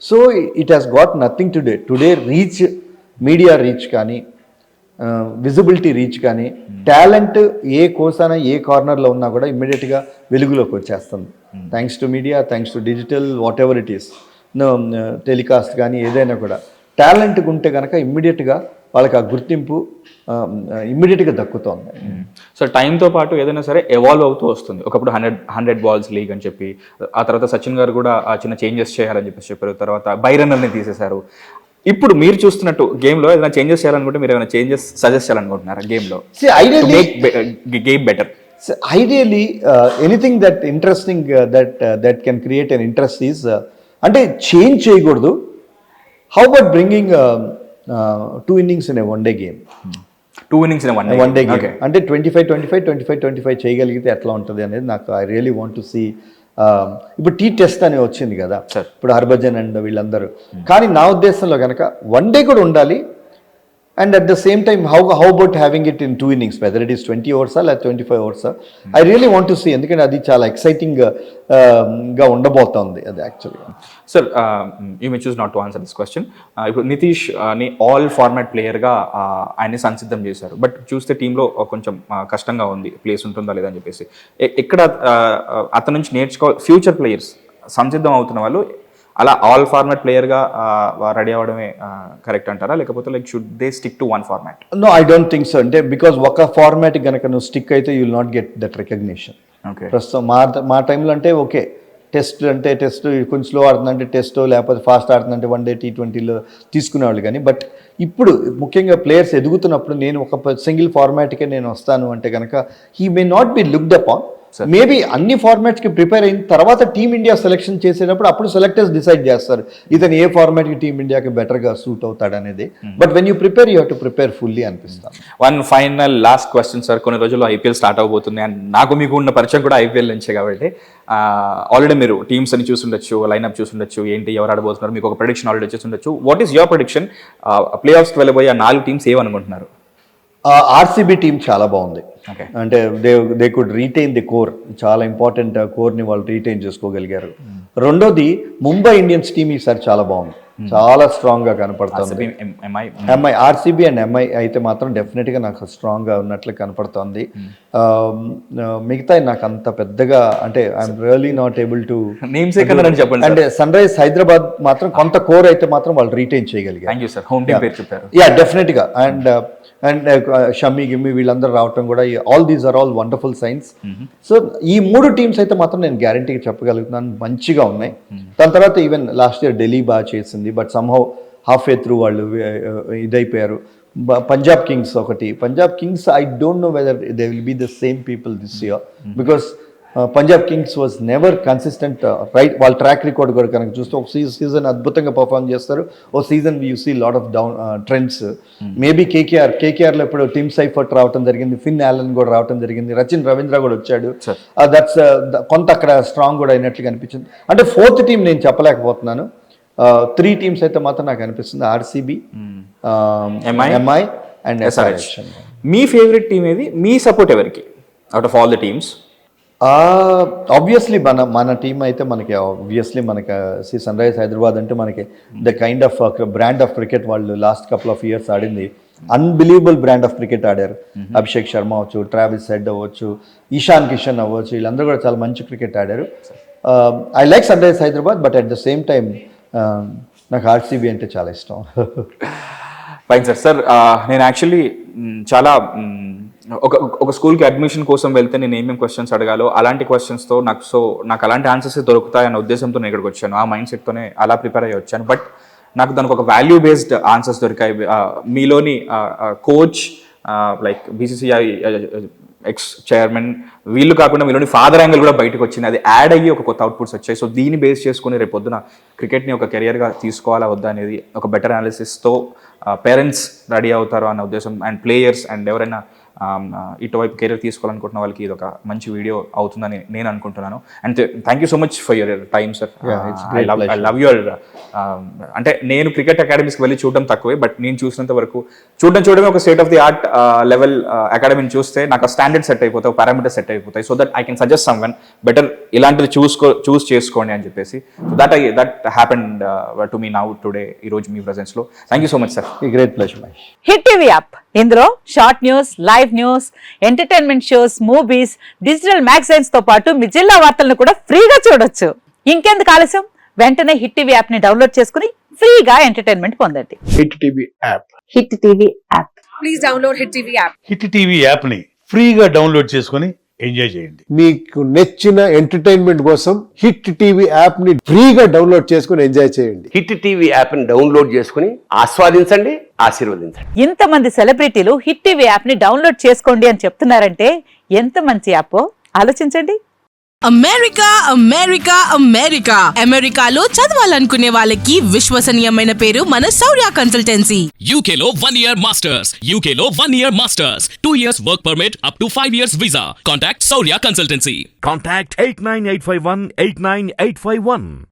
so it has got nothing today reach, media reach కానీ, విజిబిలిటీ రీచ్ కానీ, టాలెంట్ ఏ కోసాన ఏ కార్నర్లో ఉన్నా కూడా ఇమ్మీడియట్గా వెలుగులోకి వచ్చేస్తుంది. Thanks to media, thanks to digital, whatever it is, telecast కానీ ఏదైనా కూడా టాలెంట్ ఉంటే కనుక ఇమ్మీడియట్గా వాళ్ళకి ఆ గుర్తింపు ఇమ్మీడియట్గా దక్కుతోంది. సో టైంతో పాటు ఏదైనా సరే ఎవాల్వ్ అవుతూ వస్తుంది. ఒకప్పుడు 100 బాల్స్ లీగ్ అని చెప్పి, ఆ తర్వాత సచిన్ గారు కూడా చిన్న చేంజెస్ చేయాలని చెప్పారు. తర్వాత బైరన్నర్ని తీసేశారు. ఇప్పుడు మీరు చూస్తున్నట్టు గేమ్లో ఏదైనా చేంజెస్ చేయాలనుకుంటే మీరు ఏమైనా చేంజెస్ సజెస్ట్ చేయాలనుకుంటున్నారా గేమ్లో game better? Ideally anything that interesting that can create an interest is, అంటే చేంజ్ చేయకూడదు. How about bringing 2 innings in a one-day game? 2 innings in a one-day game. అంటే 25-25 చేయగలిగితే ఎట్లా ఉంటుంది అనేది నాకు I really want to see. ఇప్పుడు T test అని వచ్చింది కదా, ఇప్పుడు హర్భజన్ అండ్ వీళ్ళందరూ. కానీ నా ఉద్దేశంలో కనుక 1 day కూడా ఉండాలి. And at the same time how about having it in 2 innings, whether it is 20 overs లేదా 25 overs. I really want to see, ఎందుకంటే అది చాలా ఎక్సైటింగ్గా ఉండబోతోంది అది యాక్చువల్గా. Sir, you may choose not to answer this question. ఇప్పుడు నితీష్ ని ఆల్ ఫార్మాట్ ప్లేయర్గా ఆయన్ని సంసిద్ధం చేశారు. బట్ చూస్తే టీంలో కొంచెం కష్టంగా ఉంది, ప్లేస్ ఉంటుందా లేదా అని చెప్పేసి. ఎక్కడ అతని నుంచి ఫ్యూచర్ ప్లేయర్స్ సంసిద్ధం అవుతున్న వాళ్ళు అలా ఆల్ ఫార్మాట్ ప్లేయర్గా రెడీ అవ్వడమే కరెక్ట్ అంటారా, లేకపోతే like should they stick to one format? No, I don't think so. అంటే బికాజ్ ఒక ఫార్మాట్ కనుక నువ్వు స్టిక్ అయితే you will not get that recognition. Okay, ప్రస్తుతం మా టైంలో అంటే ఓకే, టెస్ట్ కొంచెం స్లో ఆడుతుందంటే టెస్ట్, లేకపోతే ఫాస్ట్ ఆడుతుందంటే వన్-డే T20లో తీసుకునేవాళ్ళు. కానీ బట్ ఇప్పుడు ముఖ్యంగా ప్లేయర్స్ ఎదుగుతున్నప్పుడు నేను ఒక సింగిల్ ఫార్మాట్కే నేను వస్తాను అంటే కనుక he may not be looked upon. Maybe అన్ని ఫార్మాట్స్కి ప్రిపేర్ అయిన తర్వాత టీమిండియా సెలెక్షన్ చేసేటప్పుడు అప్పుడు సెలెక్టర్స్ డిసైడ్ చేస్తారు ఇతను ఏ ఫార్మాట్కి టీమిండియాకి బెటర్గా సూట్ అవుతాడు అనేది. But when you prepare you have to prepare fully అనిపిస్తాను. One final last question sir. కొన్ని రోజుల్లో ఐపీఎల్ స్టార్ట్ అవబోతుంది అండ్ నాకు మీకు ఉన్న పరిచయం కూడా ఐపీఎల్ నుంచే కాబట్టి ఆల్రెడీ మీరు టీమ్స్ అని చూసుండొచ్చు, లైన్అప్ చూసుండొచ్చు, ఏంటి ఎవరు ఆడబోతున్నారు, మీకు ఒక ప్రెడిక్షన్ ఆల్రెడీ వచ్చేసి what is your prediction? Play ఆఫ్స్కి వెళ్ళబోయే 4 టీమ్స్ ఏమనుకుంటున్నారు? ఆర్సీబీ టీం చాలా బాగుంది. అంటే they could retain the core, చాలా ఇంపార్టెంట్ కోర్ని వాళ్ళు రీటైన్ చేసుకోగలిగారు. రెండోది ముంబై ఇండియన్స్ టీం ఈసారి చాలా బాగుంది, చాలా స్ట్రాంగ్గా కనపడుతుంది. ఆర్సీబీ అండ్ ఎంఐ అయితే మాత్రం డెఫినెట్గా నాకు స్ట్రాంగ్గా ఉన్నట్లు కనపడుతోంది. మిగతా నాకు అంత పెద్దగా అంటే I'm really not able to చెప్పండి. అంటే సన్ రైజ్ హైదరాబాద్ మాత్రం కొంత కోర్ అయితే మాత్రం వాళ్ళు రీటైన్ చేయగలిగారు. యా, డెఫినెట్గా. అండ్ షమ్మి గిమ్మి వీళ్ళందరూ రావటం కూడా all these are all wonderful signs. So ఈ 3 టీమ్స్ అయితే మాత్రం నేను గ్యారంటీగా చెప్పగలుగుతున్నాను మంచిగా ఉన్నాయి. దాని తర్వాత ఈవెన్ లాస్ట్ ఇయర్ ఢిల్లీ బాగా చేసింది, but somehow half way through వాళ్ళు ఇదైపోయారు. Punjab Kings I don't know whether they will be the same people this year, because Punjab Kings was never consistent. Right, వాళ్ళ ట్రాక్ రికార్డ్ కూడా కనుక చూస్తే ఒక సీజన్ అద్భుతంగా పర్ఫార్మ్ చేస్తారు, ఓ season you see lot of down trends. Maybe కేకేఆర్లో ఇప్పుడు టిమ్ సైఫర్ట్ రావడం జరిగింది, ఫిన్ యాలన్ కూడా రావడం జరిగింది, రచిన్ రవీంద్ర కూడా వచ్చాడు. దట్స్ కొంత అక్కడ స్ట్రాంగ్ కూడా అయినట్లుగా అనిపించింది. అంటే 4th టీం నేను చెప్పలేకపోతున్నాను. 3 టీమ్స్ అయితే మాత్రం నాకు అనిపిస్తుంది, RCB, MI and SRH. Me favourite team ఏది? మీ సపోర్ట్ ఎవరికి out of all the teams? Obviously మన టీం అయితే మనకి సన్ రైజ్ హైదరాబాద్ అంటే మనకి the kind of brand of cricket వాళ్ళు లాస్ట్ కపుల్ ఆఫ్ ఇయర్స్ ఆడింది. అన్బిలీవబుల్ బ్రాండ్ ఆఫ్ క్రికెట్ ఆడారు. అభిషేక్ శర్మ అవ్వచ్చు, ట్రావిస్ హెడ్ అవ్వచ్చు, ఇషాన్ కిషన్ అవ్వచ్చు, వీళ్ళందరూ కూడా చాలా మంచి క్రికెట్ ఆడారు. I like Sunrisers Hyderabad, but at the same time నాకు ఆర్సీబీ అంటే చాలా ఇష్టం. Fine sir. నేను యాక్చువల్లీ చాలా ఒక స్కూల్కి అడ్మిషన్ కోసం వెళ్తే నేను ఏమేమి క్వశ్చన్స్ అడగాలో అలాంటి క్వశ్చన్స్తో నాకు అలాంటి ఆన్సర్స్ దొరుకుతాయన్న ఉద్దేశంతో నేను ఇక్కడికి వచ్చాను. ఆ మైండ్ సెట్తోనే అలా ప్రిపేర్ అయ్యి వచ్చాను. బట్ నాకు దానికి ఒక వాల్యూ బేస్డ్ ఆన్సర్స్ దొరికాయి. మీలోని coach, like BCCI X chairman వీళ్ళు కాకుండా వీళ్ళని ఫాదర్ యాంగిల్ కూడా బయటకు వచ్చింది, అది యాడ్ అయ్యి ఒక కొత్త అవుట్పుట్స్ వచ్చాయి. సో దీన్ని బేస్ చేసుకుని రేపు పొద్దున క్రికెట్ని ఒక కెరియర్గా తీసుకోవాలా వద్దా అనేది ఒక బెటర్ అనాలిసిస్తో పేరెంట్స్ రెడీ అవుతారు అన్న ఉద్దేశం, అండ్ ప్లేయర్స్ అండ్ ఎవరైనా ఇటువైపు కెరీర్ తీసుకోవాలనుకుంటున్న వాళ్ళకి ఇది ఒక మంచి వీడియో అవుతుందని నేను అనుకుంటున్నాను. And thank you so much for your time sir. I love your అంటే నేను క్రికెట్ అకాడమీస్కి వెళ్ళి చూడడం తక్కువే, బట్ నేను చూసినంత వరకు చూడడమే ఒక state of the art level అకాడమీని చూస్తే నాకు స్టాండర్డ్ సెట్ అయిపోతాయి, పారామీటర్స్ సెట్ అయిపోతాయి. So that I can suggest someone better ఇలాంటిది చూస్ చేసుకోండి అని చెప్పేసి. So that happened to me now today, ఈ రోజు మీ ప్రెజెన్స్లో. Thank you so much sir. Great pleasure Mahesh. Hit TV app, ఇందులో short news, live news, entertainment shows, movies, digital magazines తో పాటు మీ జిల్లా వార్తలను కూడా ఫ్రీగా చూడొచ్చు. ఇంకెందుకు ఆలస్యం, వెంటనే హిట్ టీవీ యాప్ ని డౌన్లోడ్ చేసుకుని ఫ్రీగా ఎంటర్టైన్మెంట్ పొందండి. Hit TV app. Hit TV app. Please download Hit TV app. Hit TV app ని ఫ్రీగా డౌన్లోడ్ చేసుకొని ఎంజాయ్ చేయండి. మీకు నచ్చిన ఎంటర్టైన్మెంట్ కోసం హిట్ టీవీ యాప్ ని ఫ్రీగా డౌన్లోడ్ చేసుకుని ఎంజాయ్ చేయండి. హిట్ టీవీ యాప్ ని డౌన్లోడ్ చేసుకుని ఆస్వాదించండి, ఆశీర్వదించండి. ఇంతమంది సెలబ్రిటీలు హిట్ టీవీ యాప్ ని డౌన్లోడ్ చేసుకోండి అని చెప్తున్నారంటే ఎంత మంచి యాప్ ఆలోచించండి. అమెరికా అమెరికా అమెరికా అమెరికాలో చదవాలనుకునే వాళ్ళకి విశ్వసనీయమైన పేరు మన శౌర్య కన్సల్టెన్సీ. UK లో 1 year masters. UK లో 1 year masters. 2 years work permit up to 5 years visa. Contact Saurya Consultancy. Contact 89851 89851.